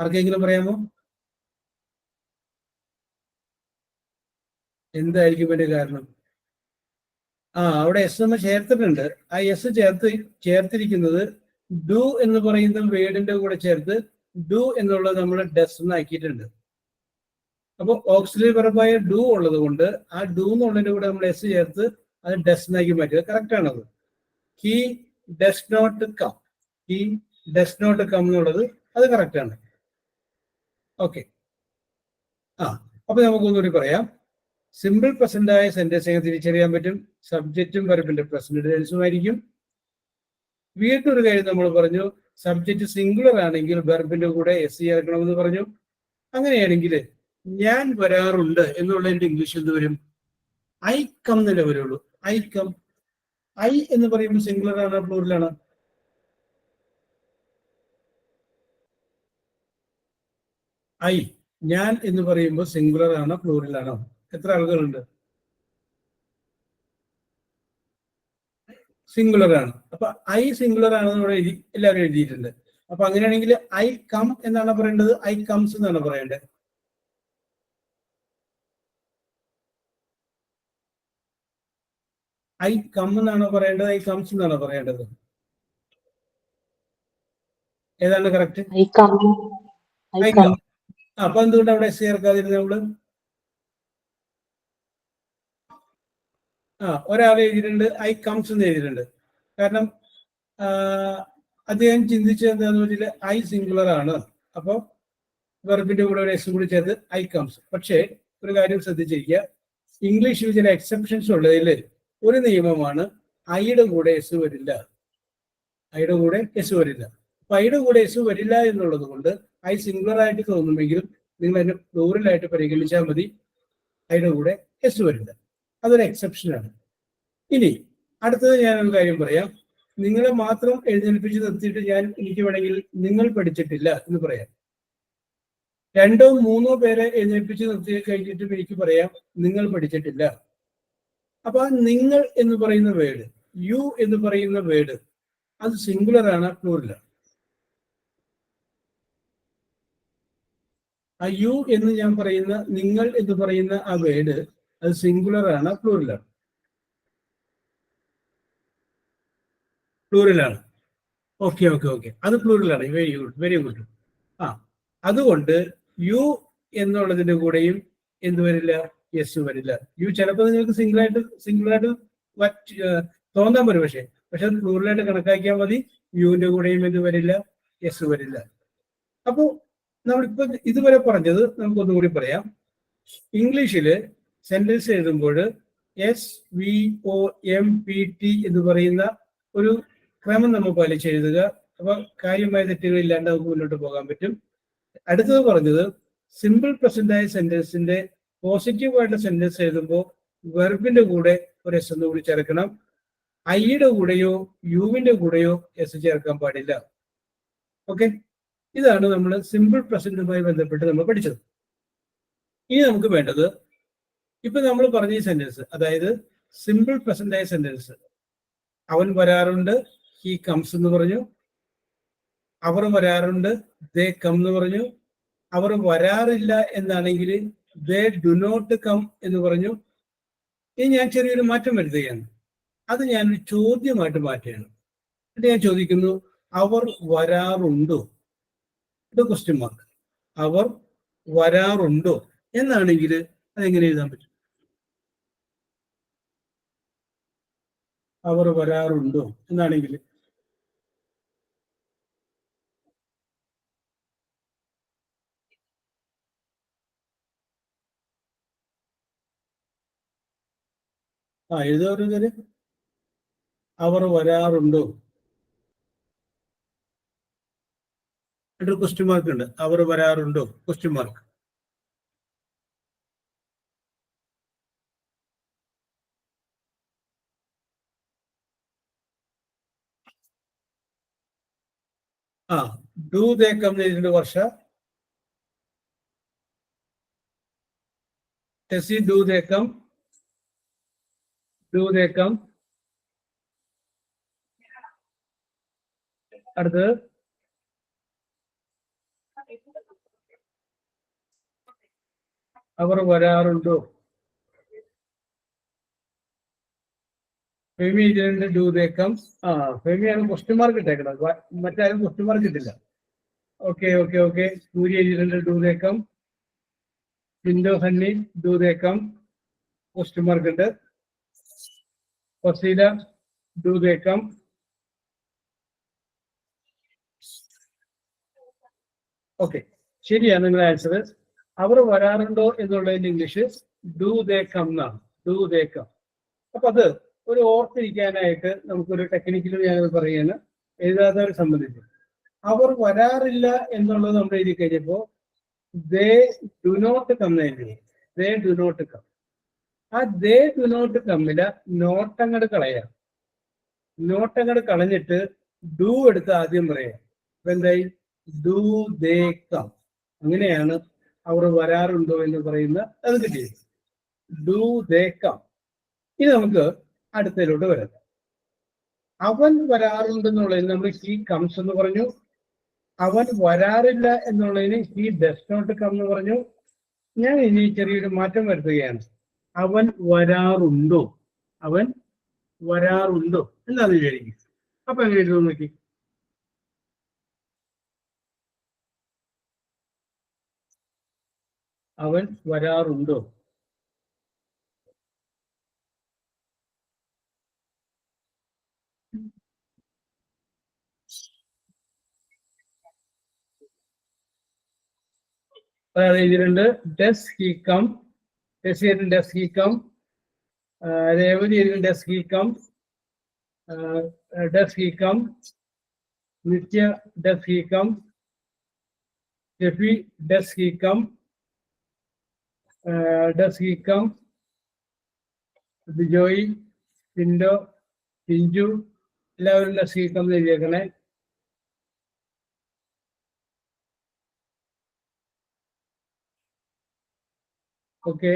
S1: ആർക്കെങ്കിലും പറയാമോ? എന്തായിരിക്കും അതിന്റെ കാരണം? അവിടെ എസ് നമ്മൾ ചേർത്തിട്ടുണ്ട്. ആ എസ് ചേർത്തിരിക്കുന്നത് ഡു എന്ന് പറയുന്ന വേർഡിന്റെ കൂടെ ചേർത്ത് ഡു എന്നുള്ളത് നമ്മൾ ഡസ് എന്നാക്കിയിട്ടുണ്ട്. അപ്പൊ ഓക്സിലറി വെർബായ ഡു ഉള്ളത് കൊണ്ട് ആ ഡു എന്നുള്ളതിന്റെ കൂടെ നമ്മൾ എസ് ചേർത്ത് അത് ഡസ് എന്നാക്കി മാറ്റുക. കറക്റ്റ് ആണത്. He does not come. He does not come എന്നുള്ളത് അത് കറക്റ്റ് ആണ്. ഓക്കെ. അപ്പൊ നമുക്കൊന്നുകൂടി പറയാം. സിമ്പിൾ പ്രസന്റ് ആയ സെന്റൻസ് എങ്ങനെ തിരിച്ചറിയാൻ പറ്റും? സബ്ജക്റ്റും വെർബിന്റെ പ്രസന്റ് ടെൻസും ആയിരിക്കും. വീണ്ടും ഒരു കാര്യം നമ്മൾ പറഞ്ഞു, സബ്ജക്റ്റ് സിംഗുലർ ആണെങ്കിൽ വെർബിന്റെ കൂടെ എസ് ചേർക്കണമെന്ന് പറഞ്ഞു. അങ്ങനെയാണെങ്കിൽ ഞാൻ വരാറുണ്ട് എന്നുള്ളതിന്റെ ഇംഗ്ലീഷിൽ എന്ത് വരും? ഐ കം എന്നല്ലേ വരുള്ളൂ. I come. ഐ എന്ന് പറയുമ്പോൾ സിംഗുലർ ആണ് പ്ലൂറലാണ്? ഐ ഞാൻ എന്ന് പറയുമ്പോൾ സിംഗുലർ ആണോ പ്ലൂറലാണോ? എത്ര ആളുകളുണ്ട്? സിംഗുലർ ആണ്. അപ്പൊ ഐ സിംഗുലർ ആണെന്ന് ഇവിടെ എല്ലാവരും എഴുതിയിട്ടുണ്ട്. അപ്പൊ അങ്ങനെയാണെങ്കിൽ ഐ കം എന്നാണ് പറയേണ്ടത്? ഐ കംസ് എന്നാണ് പറയേണ്ടത്? ഐ കം എന്നാണോ പറയേണ്ടത്, ഐ കംസ് എന്നാണോ പറയേണ്ടത്? ഏതാണ് correct?
S3: I come.
S1: I come. അപ്പൊ എന്തുകൊണ്ട് അവിടെ എസ് ചേർക്കാതിരുന്ന നമ്മള്? ഒരാൾ എഴുതിയിട്ടുണ്ട് ഐ കംസ് എന്ന് എഴുതിയിട്ടുണ്ട്. കാരണം അദ്ദേഹം ചിന്തിച്ചത് എന്താണെന്ന് വെച്ചാൽ ഐ സിംഗുലർ ആണ്, അപ്പൊ വെർബിന്റെ കൂടെ ഒരു എസ് കൂടി ചേർത്ത് ഐ കംസ്. പക്ഷേ ഒരു കാര്യം ശ്രദ്ധിച്ചിരിക്കുക, ഇംഗ്ലീഷിൽ ചില എക്സെപ്ഷൻസ് ഉള്ളതിൽ ഒരു നിയമമാണ് ഐയുടെ കൂടെ എസ് വരില്ല. ഐയുടെ കൂടെ എസ് വരില്ല. അപ്പൊ ഐയുടെ കൂടെ എസ് വരില്ല എന്നുള്ളത് കൊണ്ട് ഐ സിംഗുലർ ആയിട്ട് തോന്നുമെങ്കിലും നിങ്ങൾ അതിനെ പ്ലൂറലായിട്ട് പരിഗണിച്ചാൽ മതി. ഐയുടെ കൂടെ എസ് വരില്ല. അതൊരു എക്സെപ്ഷനാണ്. ഇനി അടുത്തത് ഞാനൊരു കാര്യം പറയാം. നിങ്ങളെ മാത്രം എഴുന്നേൽപ്പിച്ച് നിർത്തിയിട്ട് എനിക്ക് വേണമെങ്കിൽ നിങ്ങൾ പഠിച്ചിട്ടില്ല എന്ന് പറയാം. 2 or 3 പേരെ എഴുന്നേൽപ്പിച്ച് നിർത്തി കഴിഞ്ഞിട്ടും എനിക്ക് പറയാം നിങ്ങൾ പഠിച്ചിട്ടില്ല. അപ്പൊ ആ നിങ്ങൾ എന്ന് പറയുന്ന വേർഡ്, യു എന്ന് പറയുന്ന വേർഡ്, അത് സിംഗുലർ ആണ്, പ്ലൂറലാണ്? ആ യു എന്ന് ഞാൻ പറയുന്ന, നിങ്ങൾ എന്ന് പറയുന്ന ആ വേർഡ്, അത് സിംഗുലർ ആണ്, പ്ലൂറലാണ്? പ്ലൂറലാണ്. ഓക്കെ ഓക്കെ ഓക്കെ, അത് പ്ലൂറലാണ്. Very good, very good. അതുകൊണ്ട് യു എന്നുള്ളതിന്റെ കൂടെയും എന്ത് വരില്ല? എസ് വരില്ല. യു ചിലപ്പോൾ നിങ്ങൾക്ക് സിംഗിളായിട്ട് തോന്നാൻ പറ്റും, പക്ഷെ അത് പ്ലൂറലായിട്ട് കണക്കാക്കിയാൽ മതി. യുവിന്റെ കൂടെയും എന്ത് വരില്ല? എസ് വരില്ല. അപ്പോ നമ്മളിപ്പോ ഇതുവരെ പറഞ്ഞത് നമുക്കൊന്നും കൂടി പറയാം. ഇംഗ്ലീഷില് സെന്റൻസ് എഴുതുമ്പോൾ SVOMPT എന്ന് പറയുന്ന ഒരു ക്രമം നമ്മൾ പാലിച്ച് എഴുതുക. അപ്പൊ കാര്യമായ തെറ്റുകളില്ലാണ്ട് നമുക്ക് മുന്നോട്ട് പോകാൻ പറ്റും. അടുത്തത് പറഞ്ഞത് സിമ്പിൾ പ്രസന്റ് ആയ സെന്റൻസിന്റെ പോസിറ്റീവ് ആയിട്ടുള്ള സെന്റൻസ് എഴുതുമ്പോൾ വെർബിന്റെ കൂടെ ഒരു എസ് എന്ന് കൂടി ചേർക്കണം. ഐയുടെ കൂടെയോ യുവിന്റെ കൂടെയോ എസ് ചേർക്കാൻ പാടില്ല. ഓക്കെ, ഇതാണ് നമ്മൾ സിമ്പിൾ പ്രസന്റുമായി ബന്ധപ്പെട്ട് നമ്മൾ പഠിച്ചത്. ഇനി നമുക്ക് വേണ്ടത്, ഇപ്പൊ നമ്മൾ പറഞ്ഞ ഈ സെന്റൻസ്, അതായത് സിമ്പിൾ പ്രസന്റ് ആയ സെന്റൻസ്, അവൻ വരാറുണ്ട്, ഹി കംസ് എന്ന് പറഞ്ഞു. അവർ വരാറുണ്ട്, ദേ കം എന്ന് പറഞ്ഞു. അവർ വരാറില്ല എന്നാണെങ്കിൽ ദേ ഡു നോട്ട് കം എന്ന് പറഞ്ഞു. ഇനി ഞാൻ ചെറിയൊരു മാറ്റം വരുത്തുകയാണ്. അത് ഞാനൊരു ചോദ്യമായിട്ട് മാറ്റുകയാണ്. എന്നിട്ട് ഞാൻ ചോദിക്കുന്നു, അവർ വരാറുണ്ടോ? ഇത് ക്വസ്റ്റ്യൻ മാർക്ക്. അവർ വരാറുണ്ടോ എന്നാണെങ്കിൽ അതെങ്ങനെ എഴുതാൻ പറ്റും? അവർ വരാറുണ്ടോ എന്നാണെങ്കിൽ എഴുതാറ്. അവർ വരാറുണ്ടോ? ഒരു ക്വസ്റ്റ്യൻ മാർക്ക് ഉണ്ട്. അവർ വരാറുണ്ടോ? Question mark. Do they come എഴുതിയിട്ടുണ്ട് Varsha. Tessy do they come. Do they come. അടുത്തത് അവർ വരാറുണ്ടോ? ഫെമി എഴുതിയിട്ടുണ്ട് ഡു ദേ കം. ഫെമിയാണ് ക്വസ്റ്റ്യൻ മാർക്ക് ഇട്ടേക്കുന്നത്, മറ്റാരും ക്വസ്റ്റ്യൻ മാർക്ക് ഇട്ടില്ല. Okay okay okay. സൂര്യ എഴുതിയിട്ടുണ്ട് do they come. Sindo Hanni do they come, question mark ഉണ്ട്. Fazeela do they come. Okay, ശരിയാണ് നിങ്ങളുടെ ആൻസർ. അവർ വരാറുണ്ടോ എന്നുള്ളതിന്റെ ഇംഗ്ലീഷ് ഡു ദേ കം എന്നാണ്. Do they come. അപ്പൊ അത് ഒരു ഓർത്തിരിക്കാനായിട്ട് നമുക്കൊരു ടെക്നിക്കലും ഞാനത് പറയുകയാണ്, എഴുതാത്തവരെ സംബന്ധിച്ച്. അവർ വരാറില്ല എന്നുള്ളത് നമ്മൾ എഴുതി കഴിഞ്ഞപ്പോ ദേ ഡു നോട്ട് കം എഴുതി. They do not come. ആ ദേ ഡു നോട്ട് കമ്മില നോട്ടങ്ങട് കളയാം. നോട്ടങ്ങട് കളഞ്ഞിട്ട് ഡു എടുത്ത് ആദ്യം പറയാം. അപ്പൊ എന്തായി? Do they come. അങ്ങനെയാണ് അവർ വരാറുണ്ടോ എന്ന് പറയുന്ന അത് കിട്ടിയത്. Do they come. ഇനി നമുക്ക് അടുത്തതിലോട്ട് വരാം. അവൻ വരാറുണ്ടെന്നുള്ളതിന് നമ്മൾ ഹി കംസ് എന്ന് പറഞ്ഞു. അവൻ വരാറില്ല എന്നുള്ളതിന് ഹി ഡസ് നോട്ട് കം എന്ന് പറഞ്ഞു. ഞാൻ ഇനി ചെറിയൊരു മാറ്റം വരുത്തുകയാണ്. അവൻ വരാറുണ്ടോ? അവൻ വരാറുണ്ടോ എന്നാണ് വിചാരിക്കും. അപ്പൊ എങ്ങനെ എഴുതും നോക്കി. അവൻ വരാറുണ്ടോ? എഴുതിയിട്ടുണ്ട് does he come. Does he come. Revathi എഴുതി does he come. Does he come. Nithya does he come. Shefi does he come. Does he come. Bijoy, Tindo, Tinchu എല്ലാവരും ഡസ് ഹി കം എഴുതിയേക്കണേ. Okay,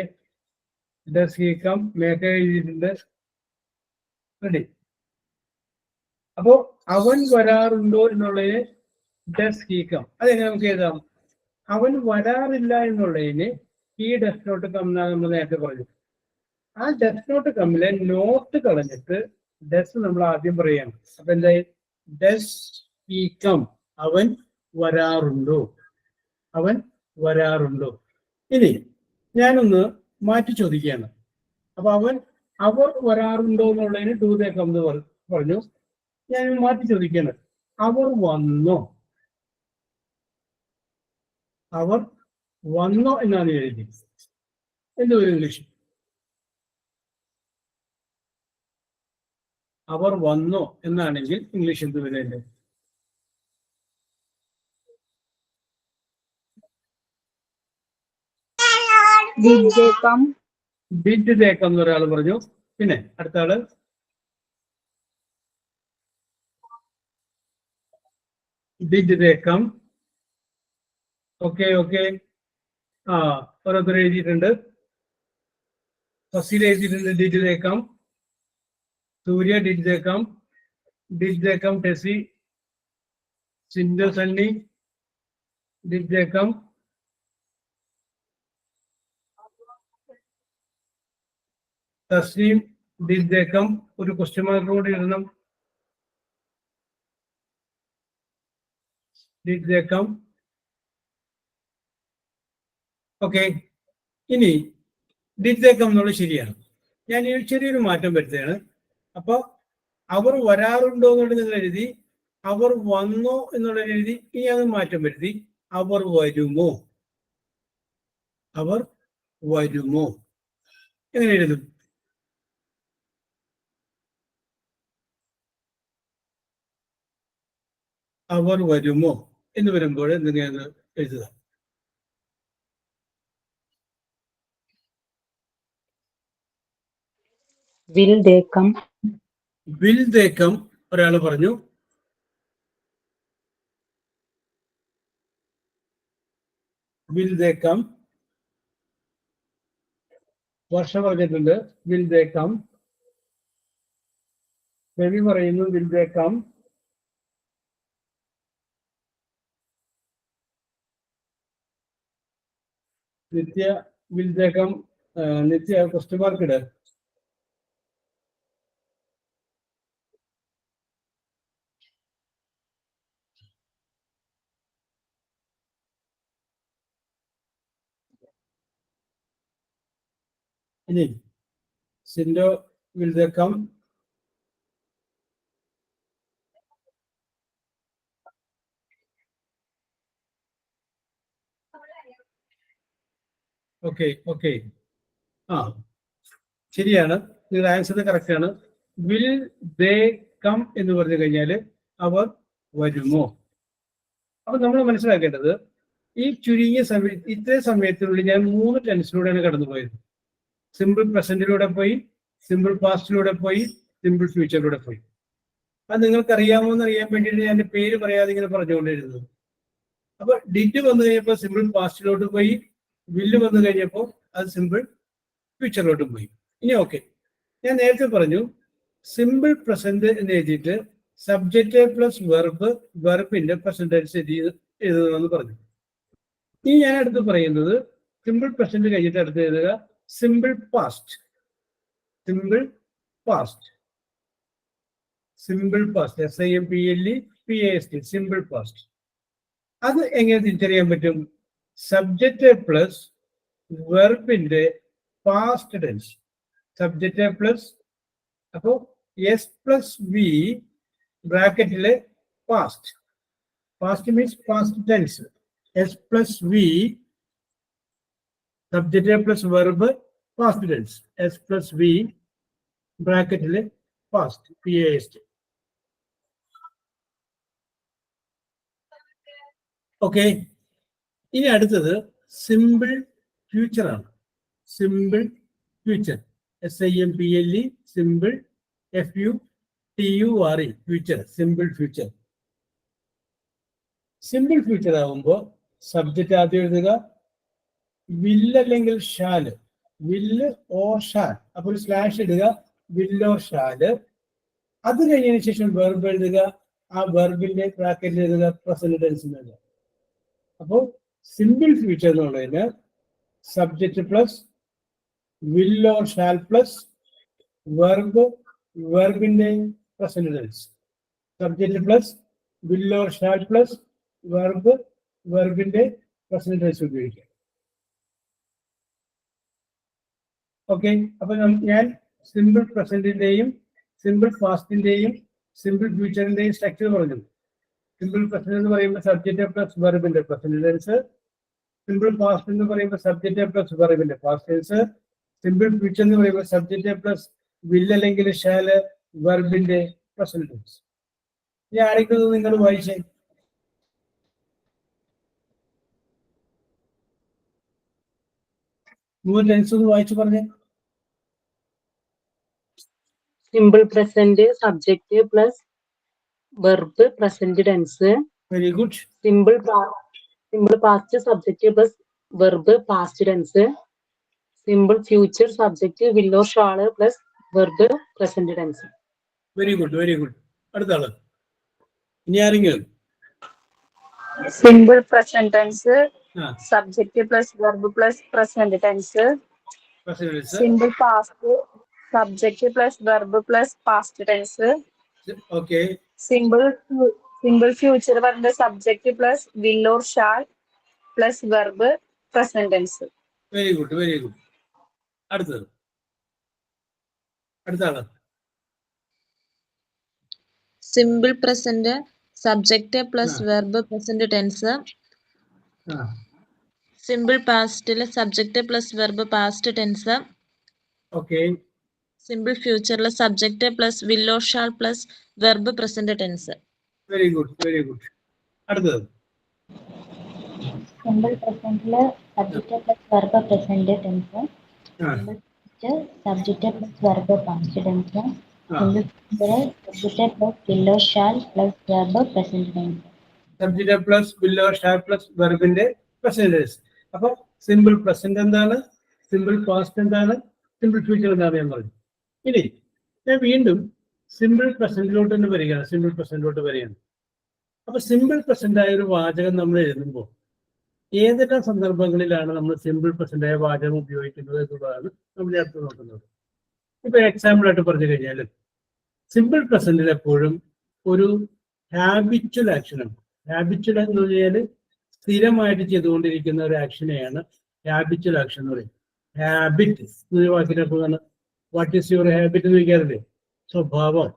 S1: does he come Megha എഴുതിയിട്ടുണ്ട്. റെഡി. അപ്പോ അവൻ വരാറുണ്ടോ എന്നുള്ളതിന് ഡസ് ഹി കം. അതെങ്ങനെ നമുക്ക് എഴുതാം? അവൻ വരാറില്ല എന്നുള്ളതിന് ഈ ഡസ് നോട്ട് കം എന്നാണ് നമ്മൾ നേരത്തെ പറഞ്ഞു. ആ ഡസ് നോട്ട് കമ്മിലെ നോട്ട് കളഞ്ഞിട്ട് ഡസ് നമ്മൾ ആദ്യം പറയാണ്. അപ്പൊ എന്തായി? Does he come. അവൻ വരാറുണ്ടോ? അവൻ വരാറുണ്ടോ? ഇനി ഞാനൊന്ന് മാറ്റി ചോദിക്കുകയാണ്. അപ്പൊ അവർ വരാറുണ്ടോ എന്നുള്ളതിന് ഡു ദേ കം എന്ന് പറഞ്ഞു. ഞാൻ മാറ്റി ചോദിക്കുകയാണ്. അവർ വന്നോ? അവർ വന്നോ എന്നാണ് എഴുതി. എന്ത് വരും ഇംഗ്ലീഷ്? അവർ വന്നോ എന്നാണെങ്കിൽ ഇംഗ്ലീഷ് എന്ത് വരും? എന്റെ
S7: Did they come?
S1: Did they come എന്ന് ഒരാൾ പറഞ്ഞു. പിന്നെ അടുത്ത ആള് did they come. Okay okay. ഓരോരുത്തർ എഴുതിയിട്ടുണ്ട്. ഫസീൽ എഴുതിയിട്ടുണ്ട് did they come. Surya did they come. Did they come Tessy. Sindhu Sunny did they come. Thasleem did they come. ഒരു ക്വസ്റ്റ്യൻ മാർക്ക് കൂടി ഇടണം. Did they come. ഓക്കെ. ഇനി ഡിഡ് ദേ കം എന്നുള്ളത് ശരിയാണ്. ഞാൻ ഈ ചെറിയൊരു മാറ്റം വരുത്തുകയാണ്. അപ്പൊ അവർ വരാറുണ്ടോ എന്നുള്ളത് നിങ്ങൾ എഴുതി. അവർ വന്നോ എന്നുള്ളത് എഴുതി. ഇനി അത് മാറ്റം വരുത്തി അവർ വരുമോ? അവർ വരുമോ എങ്ങനെ എഴുതും? അവർ വരുമോ എന്ന് വരുമ്പോൾ എന്തെങ്കിലും എഴുതുക.
S3: Will they come?
S1: Will they come ഒരാൾ പറഞ്ഞു. Will they come. വർഷ പറഞ്ഞിട്ടുണ്ട് വിൽ ദേ കം. രവി പറയുന്നു will they come. Nithya will they come. Nithya question mark ഇട്. ഇനി Sindo will they come. Okay okay. ശരിയാണ്. നിങ്ങളുടെ ആൻസർ കറക്റ്റ് ആണ്. വിൽ ദേ കം എന്ന് പറഞ്ഞു കഴിഞ്ഞാൽ അവർ വരുമോ? അപ്പൊ നമ്മൾ മനസ്സിലാക്കേണ്ടത് ഈ ചുരുങ്ങിയ ഇത്രയും സമയത്തിനുള്ളിൽ ഞാൻ 3 ടെൻസിലൂടെയാണ് കടന്നുപോയത്. സിമ്പിൾ പ്രസന്റിലൂടെ പോയി, സിമ്പിൾ പാസ്റ്റിലൂടെ പോയി, സിമ്പിൾ ഫ്യൂച്ചറിലൂടെ പോയി. അത് നിങ്ങൾക്ക് അറിയാമോ എന്ന് അറിയാൻ വേണ്ടിയിട്ട് ഞാൻ പേര് പറയാതെ ഇങ്ങനെ പറഞ്ഞുകൊണ്ടിരുന്നത്. അപ്പൊ ഡിഡ് വന്നു കഴിഞ്ഞപ്പോൾ സിമ്പിൾ പാസ്റ്റിലോട്ട് പോയി, വില്ല് വന്നു കഴിഞ്ഞപ്പോൾ അത് സിമ്പിൾ ഫ്യൂച്ചറിലോട്ട് പോയി. ഇനി ഓക്കെ, ഞാൻ നേരത്തെ പറഞ്ഞു സിമ്പിൾ പ്രസന്റ് എന്ന് എഴുതിയിട്ട് സബ്ജക്റ്റ് പ്ലസ് വെർബിന്റെ പ്രസന്റ് ടെൻസ് എഴുതുമെന്ന് പറഞ്ഞു. ഇനി ഞാൻ അടുത്ത് പറയുന്നത് സിമ്പിൾ പ്രസന്റ് കഴിഞ്ഞിട്ട് അടുത്ത് എഴുതുക simple past. Simple past. Simple past, SIMPLE PAST, simple past. അത് എങ്ങനെ തിരിച്ചറിയാൻ പറ്റും? സബ്ജക്റ്റ് പ്ലസ് വെർബിന്റെ പാസ്റ്റ് ടെൻസ്. സബ്ജക്റ്റ് പ്ലസ്, അപ്പോ S+V ബ്രാക്കറ്റിലെ past. Past means past tense. S+V subject plus verb past tense. S+V ബ്രാക്കറ്റിലെ പാസ്റ്റ്, PAST. ഓക്കെ, ഇനി അടുത്തത് സിമ്പിൾ ഫ്യൂച്ചർ ആണ്. Simple future, SIMPLE, simple, FUTURE, future, simple future. Simple future ആകുമ്പോൾ subject ആദ്യം എഴുതുക, വില്ല് അല്ലെങ്കിൽ ഷാല്, വില്ല് ഓർ ഷാൽ, അപ്പോൾ സ്ലാഷ് ഇടുക, വില്ല് ഓർ ഷാല്. അത് കഴിഞ്ഞതിന് ശേഷം വെർബ് എഴുതുക, ആ വെർബിന്റെ ബ്രാക്കറ്റിൽ എഴുതുക, പ്രസന്റ് ടെൻസ് എഴുതുക. അപ്പോൾ സിമ്പിൾ ഫ്യൂച്ചർ എന്ന് പറയുന്നത് subject plus will or shall plus verb, വെർബിന്റെ present tense. Subject plus will or shall plus verb, വെർബിന്റെ പ്രസന്റ് ടെൻസ് ഉപയോഗിക്കുക. ഓക്കെ, അപ്പൊ ഞാൻ സിമ്പിൾ പ്രസന്റിന്റെയും സിമ്പിൾ പാസ്റ്റിന്റെയും സിമ്പിൾ ഫ്യൂച്ചറിന്റെയും സ്ട്രക്ചർ പറഞ്ഞു. സിമ്പിൾ പ്രസന്റ് എന്ന് പറയുമ്പോൾ സബ്ജക്റ്റ് പ്ലസ് വെർബിന്റെ പ്രസന്റ് ടെൻസ്. സിമ്പിൾ പാസ്റ്റ് എന്ന് പറയുമ്പോൾ സബ്ജക്റ്റ് പ്ലസ് വെർബിന്റെ പാസ്റ്റ് ടെൻസ്. സിമ്പിൾ ഫ്യൂച്ചർ എന്ന് പറയുമ്പോൾ സബ്ജക്റ്റ് പ്ലസ് വില്ല് അല്ലെങ്കിൽ ഷാല്, വെർബിന്റെ പ്രസന്റ് ടെൻസ്. ഇനി ആരെങ്കിലും നിങ്ങൾ വായിച്ചേ. മൂന്ന് ടെൻസ് ഒന്ന് വായിച്ചു പറഞ്ഞേ.
S3: Simple present subject plus verb present tense.
S1: Very good.
S3: Simple past subject plus verb past tense. Simple future subject will or shall plus verb present tense.
S1: Very good, very good. അടുത്ത ആള് ഇനി ആരെങ്കിലും?
S7: Simple present tense subject plus verb plus present tense. Simple past subject plus verb plus past tense.
S1: Okay.
S7: Simple future പറയുന്നത് subject plus will or shall plus verb present tense.
S1: Very good, very good. അടുത്തത് അടുത്ത ആള്.
S8: Simple present subject plus verb present tense. Simple പാസ്റ്റില് subject plus verb past tense.
S1: Okay.
S8: Simple ഫ്യൂച്ചറിൽ subject plus will or shall plus verb present tense.
S1: Very good, very good. അടുത്തത്
S2: simple പ്രസന്റില് subject plus verb present tense. Simple future subject plus verb past tense. Simple future subject plus will or shall plus verb present tense.
S1: Subject plus will or shall plus വെർബിന്റെ present tense. അപ്പൊ simple present എന്താണ്, simple past എന്താണ്, simple future എന്താണ് ഞാൻ പറഞ്ഞു. ഇനി ഞാൻ വീണ്ടും സിമ്പിൾ പ്രസന്റിലോട്ട് തന്നെ വരികയാണ്. സിമ്പിൾ പ്രസന്റിലോട്ട് വരികയാണ്. അപ്പൊ സിമ്പിൾ പ്രസന്റ് ആയ ഒരു വാചകം നമ്മൾ എഴുതുമ്പോൾ ഏതെല്ലാം സന്ദർഭങ്ങളിലാണ് നമ്മൾ സിമ്പിൾ പ്രസന്റ് ആയ വാചകം ഉപയോഗിക്കുന്നത് എന്നുള്ളതാണ് നമ്മൾ അടുത്ത് നോക്കുന്നത്. ഇപ്പൊ എക്സാമ്പിൾ ആയിട്ട് പറഞ്ഞു കഴിഞ്ഞാൽ സിമ്പിൾ പ്രസന്റിൽ എപ്പോഴും ഒരു ഹാബിച്വൽ ആക്ഷനാണ്. ഹാബിച്വൽ എന്ന് പറഞ്ഞാൽ സ്ഥിരമായിട്ട് ചെയ്തുകൊണ്ടിരിക്കുന്ന ഒരു ആക്ഷനെയാണ് ഹാബിച്വൽ ആക്ഷൻ എന്ന് പറയുന്നത്. ഹാബിറ്റ് എന്നൊരു വാക്കിനകത്താണ് വാട്ട് ഈസ് യുവർ ഹാബിറ്റ് എന്ന് ചോദിക്കാറില്ലേ? സ്വഭാവം.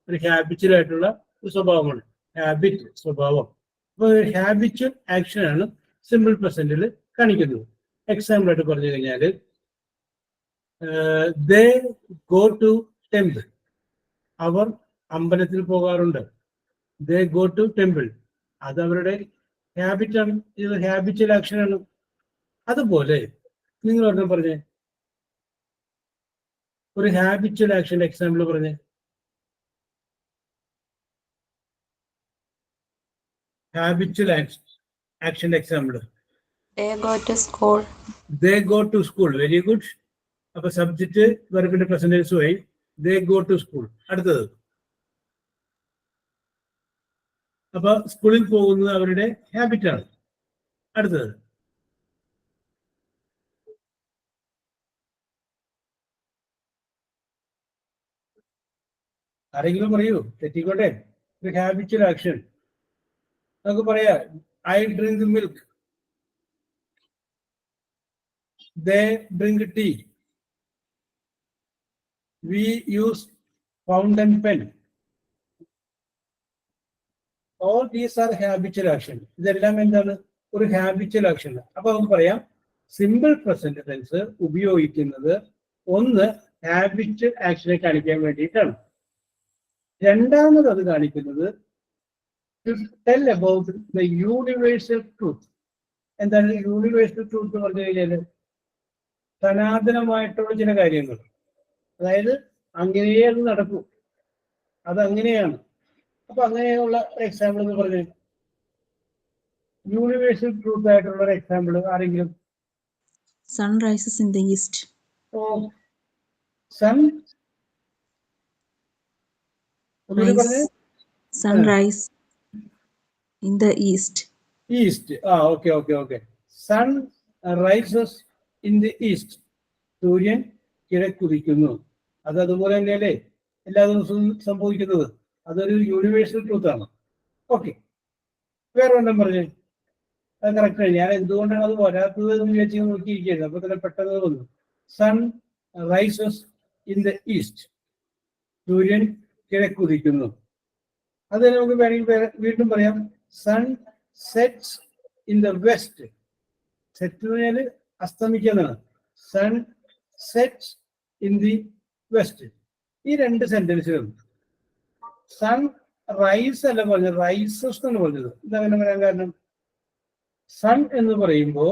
S1: ഒരു ഹാബിച്വൽ ആയിട്ടുള്ള ഒരു സ്വഭാവമാണ് ഹാബിറ്റ്, സ്വഭാവം. അപ്പോൾ ഹാബിച്വൽ ആക്ഷനാണ് സിമ്പിൾ പ്രസന്റിൽ കാണിക്കുന്നത്. എക്സാമ്പിൾ ആയിട്ട് പറഞ്ഞു കഴിഞ്ഞാൽ ദേ ഗോ ടു ടെമ്പിൾ, അവർ അമ്പലത്തിൽ പോകാറുണ്ട്. ദേ ഗോ ടു ടെമ്പിൾ, അത് അവരുടെ ഹാബിറ്റാണ്, ഇത് ഹാബിച്വൽ ആക്ഷനാണ്. അതുപോലെ നിങ്ങൾ ഒരെണ്ണം പറഞ്ഞേ, ഒരു ഹാബിച്വൽ ആക്ഷന്റെ എക്സാമ്പിൾ പറഞ്ഞേ. ഹാബിച്വൽ ആക്ഷന്റെ example.
S5: They go to school.
S1: They go to school. Very good. അപ്പൊ സബ്ജക്റ്റ് വെർബിന്റെ പ്രസന്റൻസുമായി ദേ ഗോ ടു സ്കൂൾ. അടുത്തത്, അപ്പൊ സ്കൂളിൽ പോകുന്നത് അവരുടെ ഹാബിറ്റാണ്. അടുത്തത്, ആരെങ്കിലും പറയൂ, തെറ്റിക്കോട്ടെ. ഒരു ഹാബിച്വൽ ആക്ഷൻ. നമുക്ക് പറയാം, I drink milk, they drink tea, we use fountain pen. All these are habitual action. ഇതെല്ലാം എന്താണ്? ഒരു ഹാബിച്വൽ ആക്ഷൻ. അപ്പൊ നമുക്ക് പറയാം, സിമ്പിൾ പ്രസന്റ് ടെൻസ് ഉപയോഗിക്കുന്നത് ഒന്ന് ഹാബിച്വൽ ആക്ഷനെ കാണിക്കാൻ വേണ്ടിയിട്ടാണ്. രണ്ടാമത് അത് കാണിക്കുന്നത് tell about the universal truth. എന്താണ് യൂണിവേഴ്സൽ ട്രൂത്ത് എന്ന് പറഞ്ഞു കഴിഞ്ഞാല്? സനാതനമായിട്ടുള്ള ചില കാര്യങ്ങൾ. അതായത് അങ്ങനെയേ അത് നടക്കൂ, അത് അങ്ങനെയാണ്. അപ്പൊ അങ്ങനെയുള്ള ഒരു എക്സാമ്പിൾ എന്ന് പറഞ്ഞു, യൂണിവേഴ്സൽ ട്രൂത്ത് ആയിട്ടുള്ള ഒരു എക്സാമ്പിൾ ആരെങ്കിലും?
S5: Sun rises in the east.
S1: ഓ, സൺ പറഞ്ഞ്
S5: Sunrise in the east.
S1: East. Okay okay okay. Sun rises in the east. സൂര്യൻ കിഴക്കുദിക്കുന്നു. അത് അതുപോലെ തന്നെയല്ലേ എല്ലാ ദിവസവും സംഭവിക്കുന്നത്? അതൊരു യൂണിവേഴ്സൽ ട്രൂത്ത് ആണ്. ഓക്കെ, വേറെ ഒന്നും പറഞ്ഞേ. അത് കറക്റ്റാണ്. ഞാൻ എന്തുകൊണ്ടാണ് അത് വരാത്തത് എന്ന് വിചാരിച്ച് നോക്കിയിരിക്കുന്നത്. അപ്പൊ തന്നെ പെട്ടെന്ന് വന്നു. Sun rises in the east. സൂര്യൻ കിഴക്കുദിക്കുന്നു. അത് നമുക്ക് വേണമെങ്കിൽ വീണ്ടും പറയാം, sun sets in the west. Set എന്ന് പറഞ്ഞാൽ അസ്തമിക്കുന്നതാണ്. Sun sets in the west. ഈ രണ്ട് സെന്റൻസുകളും സൺ റൈസ് അല്ല പറഞ്ഞത്, റൈസസ് എന്നാണ് പറഞ്ഞത്. ഇതങ്ങനെ പറയാൻ കാരണം, സൺ എന്ന് പറയുമ്പോൾ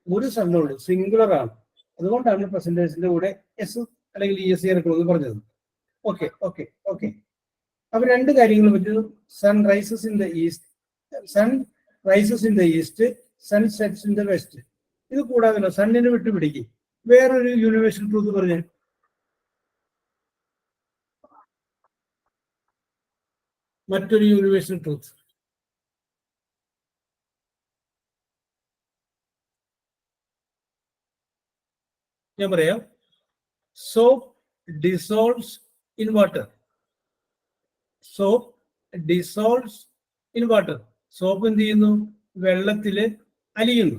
S1: ഒരു സണ്ണുള്ളൂ, സിംഗുലർ ആണ്. അതുകൊണ്ടാണ് പ്രസന്റേഴ്സിന്റെ കൂടെ എസ് അല്ലെങ്കിൽ ഇ എസ് സി എടുക്കണമെന്ന് പറഞ്ഞത്. Okay okay okay. അപ്പൊ രണ്ട് കാര്യങ്ങൾ പറ്റും. Sun rises in the east, sun rises in the east, sun sets in the west. ഇത് കൂടാതെ സണ്ണിനെ വിട്ടുപിടിക്കും. വേറൊരു യൂണിവേഴ്സൽ ട്രൂത്ത് പറഞ്ഞാൽ, മറ്റൊരു യൂണിവേഴ്സൽ ട്രൂത്ത്. ഞാൻ പറയാം, soap dissolves in water. Soap dissolves in water. Soap എന്ത് ചെയ്യുന്നു? വെള്ളത്തില് അലിയുന്നു.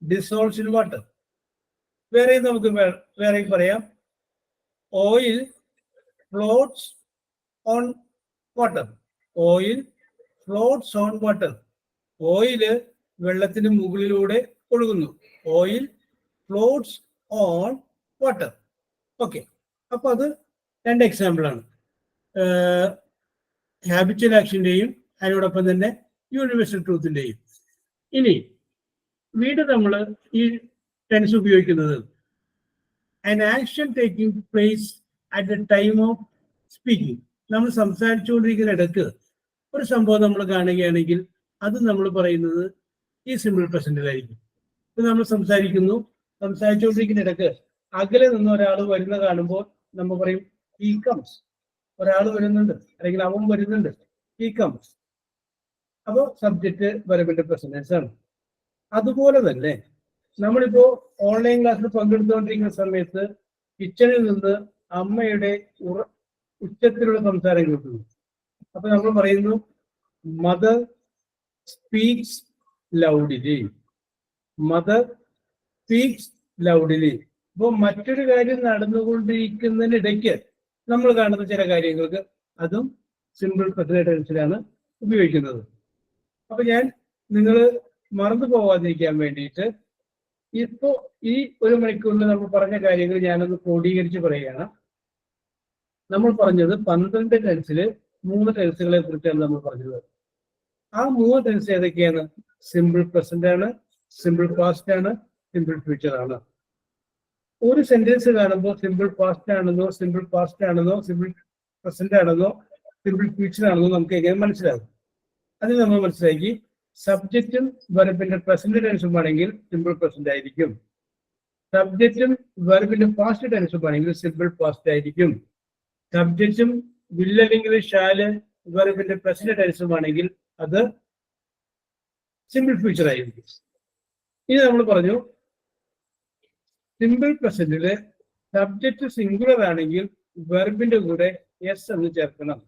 S1: Dissolves in water. വേറെ നമുക്ക് വേറെ പറയാം, oil floats on water. Oil floats on water. Oil വെള്ളത്തിന് മുകളിലൂടെ ഒഴുകുന്നു. Oil floats on water. Okay, അപ്പൊ അത് രണ്ട് എക്സാമ്പിൾ ആണ്, ഹാബിച്വൽ ആക്ഷന്റെയും അതിനോടൊപ്പം തന്നെ യൂണിവേഴ്സൽ ട്രൂത്തിന്റെയും. ഇനി വീണ്ടും നമ്മൾ ഈ ടെൻസ് ഉപയോഗിക്കുന്നത് an action taking place at the time of speaking. നമ്മൾ സംസാരിച്ചുകൊണ്ടിരിക്കുന്ന ഇടയ്ക്ക് ഒരു സംഭവം നമ്മൾ കാണുകയാണെങ്കിൽ അത് നമ്മൾ പറയുന്നത് ഈ സിമ്പിൾ പ്രസന്റിലായിരിക്കും. ഇപ്പൊ നമ്മൾ സംസാരിച്ചുകൊണ്ടിരിക്കുന്ന ഇടയ്ക്ക് അകലെ നിന്ന് ഒരാൾ വരുന്ന കാണുമ്പോൾ നമ്മൾ പറയും he comes. ഒരാൾ വരുന്നുണ്ട് അല്ലെങ്കിൽ അവൻ വരുന്നുണ്ട്, he comes. അപ്പോൾ സബ്ജക്റ്റ് വരവിന്റെ പ്രസന്റൻസ് ആണ്. അതുപോലെ തന്നെ നമ്മളിപ്പോ ഓൺലൈൻ ക്ലാസ്സിൽ പങ്കെടുത്തുകൊണ്ടിരിക്കുന്ന സമയത്ത് കിച്ചണിൽ നിന്ന് അമ്മയുടെ ഉച്ചത്തിലുള്ള സംസാരം കേൾക്കുന്നു. അപ്പൊ നമ്മൾ പറയുന്നു mother speaks loudly. Mother speaks loudly. അപ്പോൾ മറ്റൊരു കാര്യം നടന്നുകൊണ്ടിരിക്കുന്നതിനിടയ്ക്ക് നമ്മൾ കാണുന്ന ചില കാര്യങ്ങൾക്ക് അതും സിമ്പിൾ പ്രസന്റ് ടെൻസിലാണ് ഉപയോഗിക്കുന്നത്. അപ്പൊ ഞാൻ നിങ്ങൾ മറന്നു പോവാതിരിക്കാൻ വേണ്ടിയിട്ട് ഇപ്പോ ഈ ഒരു മണിക്കൂറിൽ നമ്മൾ പറഞ്ഞ കാര്യങ്ങൾ ഞാനൊന്ന് ക്രോഡീകരിച്ച് പറയുകയാണ്. നമ്മൾ പറഞ്ഞത് 12 ടെൻസില് 3 ടെൻസുകളെ കുറിച്ചാണ് നമ്മൾ പറഞ്ഞത്. ആ 3 ടെൻസ് ഏതൊക്കെയാണ്? സിമ്പിൾ പ്രസന്റ് ആണ്, സിമ്പിൾ പാസ്റ്റ് ആണ്, സിമ്പിൾ ഫ്യൂച്ചർ ആണ്. ഒരു സെന്റൻസ് കാണുമ്പോൾ സിമ്പിൾ പാസ്റ്റ് ആണെന്നോ സിമ്പിൾ പാസ്റ്റ് ആണെന്നോ സിമ്പിൾ പ്രസന്റ് ആണെന്നോ സിമ്പിൾ ഫ്യൂച്ചർ ആണെന്നോ നമുക്ക് എങ്ങനെ മനസ്സിലാകും? അത് നമ്മൾ മനസ്സിലാക്കി. സബ്ജക്റ്റും വെർബിന്റെ പ്രസന്റ് ടെൻസും ആണെങ്കിൽ സിമ്പിൾ പ്രസന്റ് ആയിരിക്കും. സബ്ജക്റ്റും വെർബിന്റെ പാസ്റ്റ് ടെൻസും ആണെങ്കിൽ സിമ്പിൾ പാസ്റ്റ് ആയിരിക്കും. സബ്ജക്റ്റും വിൽ അല്ലെങ്കിൽ ഷാല് വെർബിന്റെ പ്രസന്റ് ടെൻസും ആണെങ്കിൽ അത് സിമ്പിൾ ഫ്യൂച്ചർ ആയിരിക്കും. ഇനി നമ്മൾ പറഞ്ഞു സിമ്പിൾ പ്രസന്റില് സബ്ജക്റ്റ് സിംഗുലർ ആണെങ്കിൽ വെർബിന്റെ കൂടെ എസ് എന്ന് ചേർക്കണം.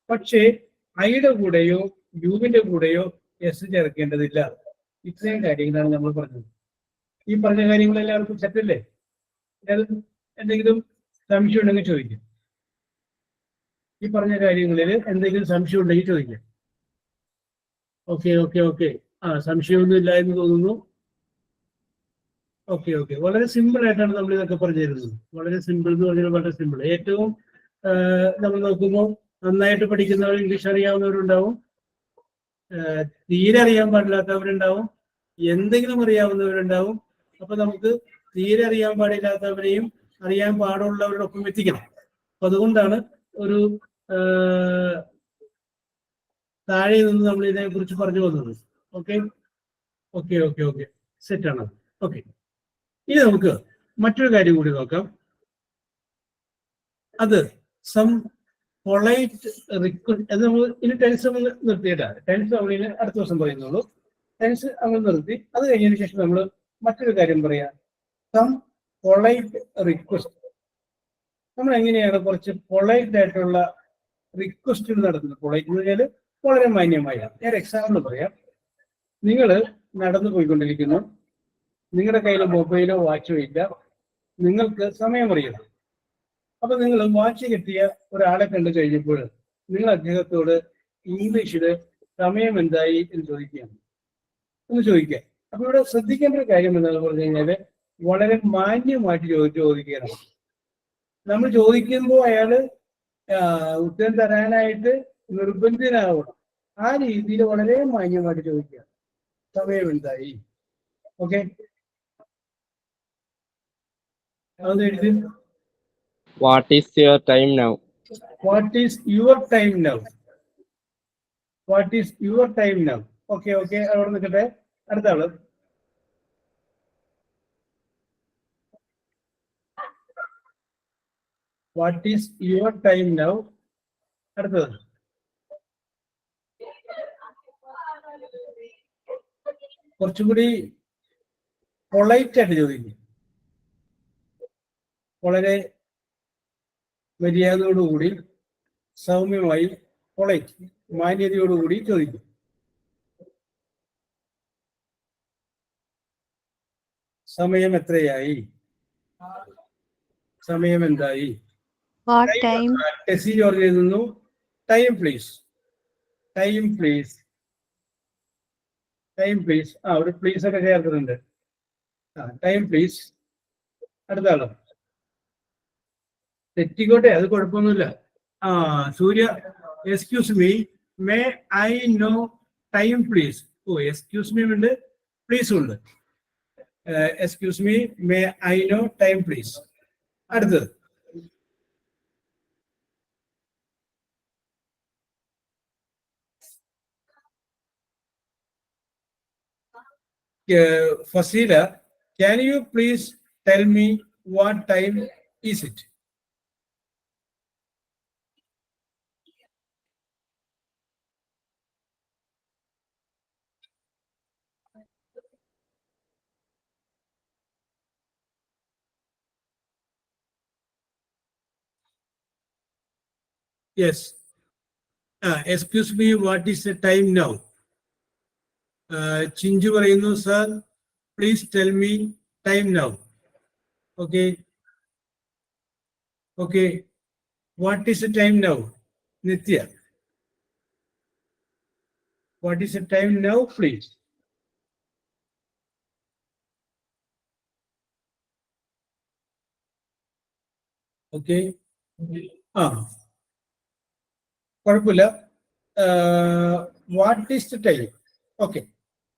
S1: പക്ഷേ ഐയുടെ കൂടെയോ യുവിന്റെ കൂടെയോ എസ് ചേർക്കേണ്ടതില്ല. ഇത്രയും കാര്യങ്ങളാണ് നമ്മൾ പറഞ്ഞത്. ഈ പറഞ്ഞ കാര്യങ്ങൾ എല്ലാവർക്കും സെറ്റല്ലേ? എന്തെങ്കിലും സംശയം ഉണ്ടെങ്കിൽ ചോദിക്കാം. ഈ പറഞ്ഞ കാര്യങ്ങളിൽ എന്തെങ്കിലും സംശയം ഉണ്ടെങ്കിൽ ചോദിക്കാം. Okay okay okay. സംശയമൊന്നും ഇല്ല എന്ന് തോന്നുന്നു. Okay okay. വളരെ സിമ്പിൾ ആയിട്ടാണ് നമ്മൾ ഇതൊക്കെ പറഞ്ഞു തരുന്നത്. വളരെ സിമ്പിൾ എന്ന് പറഞ്ഞാൽ വളരെ സിമ്പിൾ. ഏറ്റവും നമ്മൾ നോക്കുമ്പോൾ നന്നായിട്ട് പഠിക്കുന്നവർ, ഇംഗ്ലീഷ് അറിയാവുന്നവരുണ്ടാവും, തീരെ അറിയാൻ പാടില്ലാത്തവരുണ്ടാവും, എന്തെങ്കിലും അറിയാവുന്നവരുണ്ടാവും. അപ്പൊ നമുക്ക് തീരെ അറിയാൻ പാടില്ലാത്തവരെയും അറിയാൻ പാടുള്ളവരോടൊപ്പം എത്തിക്കണം. അപ്പൊ അതുകൊണ്ടാണ് ഒരു താഴെ നിന്ന് നമ്മൾ ഇതിനെ കുറിച്ച് പറഞ്ഞു വന്നത്. Okay okay okay okay. സെറ്റാണ്. ഓക്കെ, ഇനി നമുക്ക് മറ്റൊരു കാര്യം കൂടി നോക്കാം. അത് സം പൊളൈറ്റ് റിക്വസ്റ്റ്. അത് നമ്മൾ ഇനി ടെൻസ് നമ്മൾ നിർത്തിയിട്ടാണ്. ടെൻസ് നമ്മൾ ഇനി അടുത്ത ദിവസം പറയുന്നുള്ളൂ. ടെൻസ് നമ്മൾ നിർത്തി. അത് കഴിഞ്ഞതിന് ശേഷം നമ്മൾ മറ്റൊരു കാര്യം പറയാം. Some polite request. നമ്മൾ എങ്ങനെയാണ് കുറച്ച് പൊളൈറ്റ് ആയിട്ടുള്ള റിക്വസ്റ്റുകൾ നടത്തുന്നത്? പൊളൈറ്റ് എന്ന് പറഞ്ഞാൽ വളരെ മാന്യമായ. ഞാൻ എക്സാമ്പിൾ പറയാം. നിങ്ങൾ നടന്നു പോയിക്കൊണ്ടിരിക്കുന്നു, നിങ്ങളുടെ കയ്യിൽ മൊബൈലോ വാച്ചോ ഇല്ല, നിങ്ങൾക്ക് സമയം അറിയണം. അപ്പൊ നിങ്ങൾ വാച്ച് കിട്ടിയ ഒരാളെ കണ്ടു കഴിഞ്ഞപ്പോൾ നിങ്ങൾ അദ്ദേഹത്തോട് ഇംഗ്ലീഷില് സമയം എന്തായി എന്ന് ചോദിക്കുകയാണ്. ഒന്ന് ചോദിക്കുക. അപ്പൊ ഇവിടെ ശ്രദ്ധിക്കേണ്ട ഒരു കാര്യം എന്താണെന്ന് പറഞ്ഞു കഴിഞ്ഞാല് വളരെ മാന്യമായിട്ട് ചോദിക്കണം. നമ്മൾ ചോദിക്കുമ്പോൾ അയാള് ഉത്തരം തരാനായിട്ട് നിർബന്ധിതനാവണം. ആ രീതിയിൽ വളരെ മാന്യമായിട്ട് ചോദിക്കുക. സമയം എന്തായി? ഓക്കെ, അത് എഴുതി.
S6: What is your time now?
S1: What is your time now? What is your time now? Okay okay, അവിടെ നിൽക്കട്ടെ. അടുത്ത ആള്. What is your time now? അടുത്തത്. കുറച്ചുകൂടി പൊളൈറ്റ് ആയിട്ട് ചോദിക്കും. വളരെ മര്യാദയോടുകൂടി, സൗമ്യമായി, പൊളൈറ്റ്, മാന്യതയോടുകൂടി ചോദിക്കും. സമയം എത്രയായി? സമയം എന്തായി? ടെസി ജോർജ് എഴുതുന്നു. Time please, time please, time please. ഒരു പ്ലീസ് ഒക്കെ ചേർക്കുന്നുണ്ട്. Time please. അടുത്ത ആളോ? തെറ്റിക്കോട്ടെ, അത് കുഴപ്പമൊന്നുമില്ല. Surya, excuse me, may I know time please. Excuse me ഉണ്ട്, പ്ലീസും ഉണ്ട്. Excuse me, may I know time please. അടുത്തത്. Fazeela, can you please tell me what time is it? Yes. Excuse me, what is the time now? Chinju പറയുന്നു, sir, please tell me time now. Okay. Okay. What is the time now? Nitya. What is the time now, please? Okay. കുഴപ്പമില്ല. What is the time? Okay,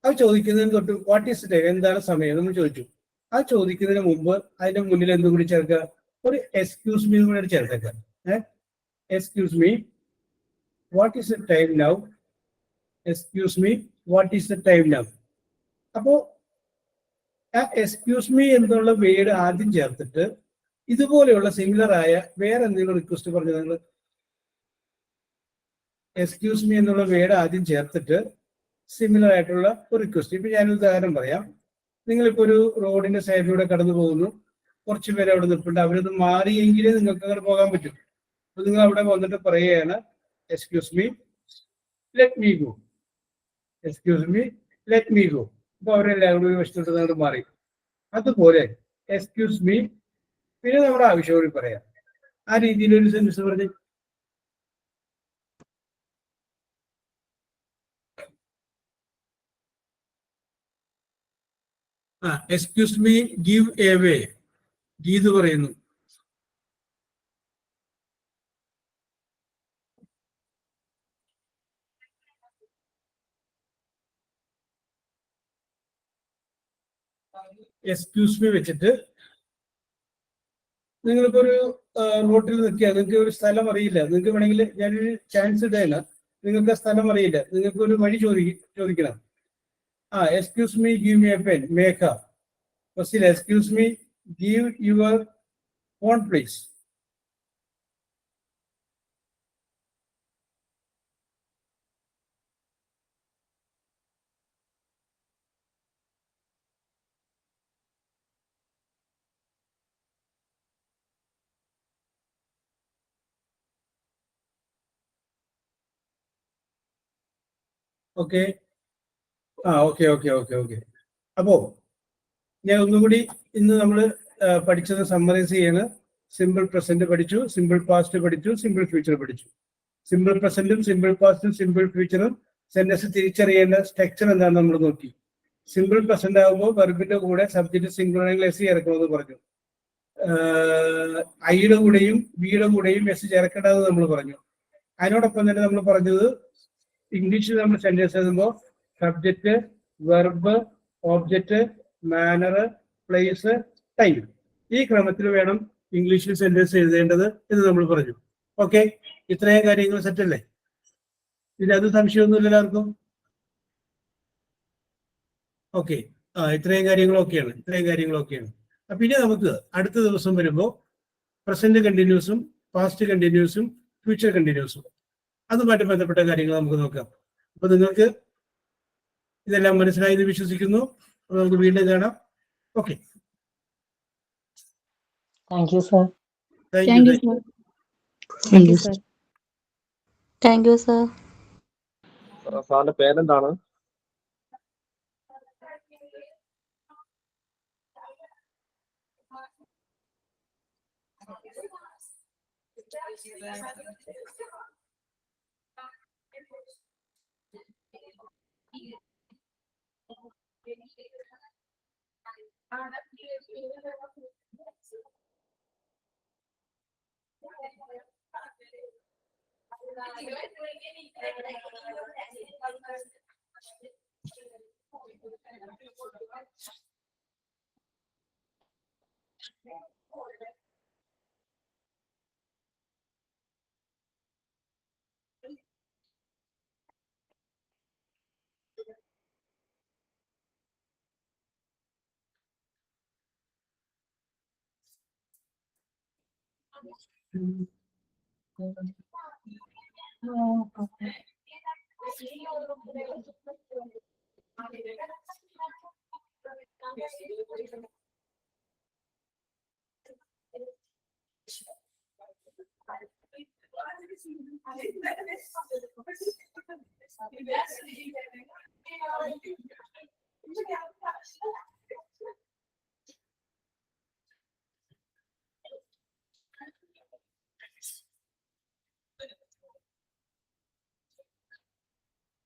S1: അത് ചോദിക്കുന്നതിന് തൊട്ട് what is the time, എന്താണ് സമയം നമ്മൾ ചോദിച്ചു. അത് ചോദിക്കുന്നതിന് മുമ്പ് അതിന്റെ മുന്നിൽ എന്തും കൂടി ചേർക്കുക? ഒരു എക്സ്ക്യൂസ് മീ കൂടി ചേർത്തേക്കാം. Excuse me, what is the time now? Excuse me, what is the time now? അപ്പോ ആ എക്സ്ക്യൂസ് മീ എന്നുള്ള വേർഡ് ആദ്യം ചേർത്തിട്ട് ഇതുപോലെയുള്ള സിമിലർ ആയ വേറെ എന്തെങ്കിലും റിക്വസ്റ്റ് പറഞ്ഞു. നിങ്ങൾ എക്സ്ക്യൂസ് മീ എന്നുള്ള വേർഡ് ആദ്യം ചേർത്തിട്ട് സിമിലർ ആയിട്ടുള്ള ഒരു റിക്വസ്റ്റ്. ഇപ്പൊ ഞാനൊരു ഉദാഹരണം പറയാം. നിങ്ങളിപ്പോ ഒരു റോഡിന്റെ സൈഡിലൂടെ കടന്നു പോകുന്നു, കുറച്ച് പേര് അവിടെ നിൽപ്പുണ്ട്. അവരൊന്ന് മാറിയെങ്കിലേ നിങ്ങൾക്ക് അങ്ങനെ പോകാൻ പറ്റും. അപ്പൊ നിങ്ങൾ അവിടെ വന്നിട്ട് പറയുകയാണ് excuse me let me go, excuse me let me go. അപ്പൊ അവരെല്ലാവരും കൂടി വെച്ചിട്ട് മാറി. അതുപോലെ എക്സ്ക്യൂസ് മീ, പിന്നെ നമ്മുടെ ആവശ്യം കൂടി പറയാം. ആ രീതിയിൽ ഒരു സെന്റൻസ് പറഞ്ഞ് excuse me give a way, Geeth പറയുന്നു. എക്സ്ക്യൂസ് മീ വെച്ചിട്ട് നിങ്ങളിപ്പോ ഒരു റോട്ടിൽ നിൽക്കുക, നിങ്ങൾക്ക് ഒരു സ്ഥലം അറിയില്ല, നിങ്ങൾക്ക് വേണമെങ്കിൽ ഞാനൊരു ചാൻസ് ഇടയില്ല, നിങ്ങൾക്ക് ആ സ്ഥലം അറിയില്ല, നിങ്ങൾക്ക് ഒരു വഴി ചോദിക്കണം. Excuse me give me a pen, Megha. Excuse me give your phone please. Okay, okay. അപ്പോ ഞാൻ ഒന്നുകൂടി ഇന്ന് നമ്മൾ പഠിച്ചത് സമ്മറൈസ് ചെയ്യാണ്. സിമ്പിൾ പ്രസന്റ് പഠിച്ചു, സിമ്പിൾ പാസ്റ്റ് പഠിച്ചു, സിമ്പിൾ ഫ്യൂച്ചർ പഠിച്ചു. സിമ്പിൾ പ്രസന്റും സിമ്പിൾ പാസ്റ്റും സിമ്പിൾ ഫ്യൂച്ചറും സെന്റൻസ് തിരിച്ചറിയേണ്ട സ്ട്രക്ചർ എന്താണെന്ന് നമ്മൾ നോക്കി. സിമ്പിൾ പ്രസന്റ് ആകുമ്പോൾ വെർബിന്റെ കൂടെ സബ്ജക്ട് സിംഗുലൈസ് ചേർക്കണമെന്ന് പറഞ്ഞു. ഐയുടെ കൂടെയും ബിയുടെ കൂടെയും എസ് ചേർക്കേണ്ടതെന്ന് നമ്മൾ പറഞ്ഞു. അതിനോടൊപ്പം തന്നെ നമ്മൾ പറഞ്ഞത് ഇംഗ്ലീഷിൽ നമ്മൾ സെന്റൻസ് എഴുതുമ്പോൾ subject, verb, object, manner, place, time, ഈ ക്രമത്തിൽ വേണം ഇംഗ്ലീഷിൽ സെന്റൻസ് എഴുതേണ്ടത് എന്ന് നമ്മൾ പറഞ്ഞു. ഓക്കെ, ഇത്രയും കാര്യങ്ങൾ സെറ്റ് അല്ലേ? ഇതിനകത്ത് സംശയമൊന്നുമില്ല എല്ലാവർക്കും? ഓക്കെ, ഇത്രയും കാര്യങ്ങളൊക്കെയാണ്. അപ്പൊ ഇനി നമുക്ക് അടുത്ത ദിവസം വരുമ്പോൾ പ്രസന്റ് കണ്ടിന്യൂസും പാസ്റ്റ് കണ്ടിന്യൂസും ഫ്യൂച്ചർ കണ്ടിന്യൂസും അതുമായിട്ട് ബന്ധപ്പെട്ട കാര്യങ്ങൾ നമുക്ക് നോക്കാം. അപ്പൊ നിങ്ങൾക്ക് ഇതെല്ലാം മനസ്സിലായി എന്ന് വിശ്വസിക്കുന്നു. നമുക്ക് വീണ്ടും കാണാം. Okay,
S3: thank you sir.
S4: Thank you, sir.
S5: Thank you, sir.
S2: Thank you sir.
S6: സാറിന്റെ പേരെന്താണ്?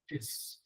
S1: Yes.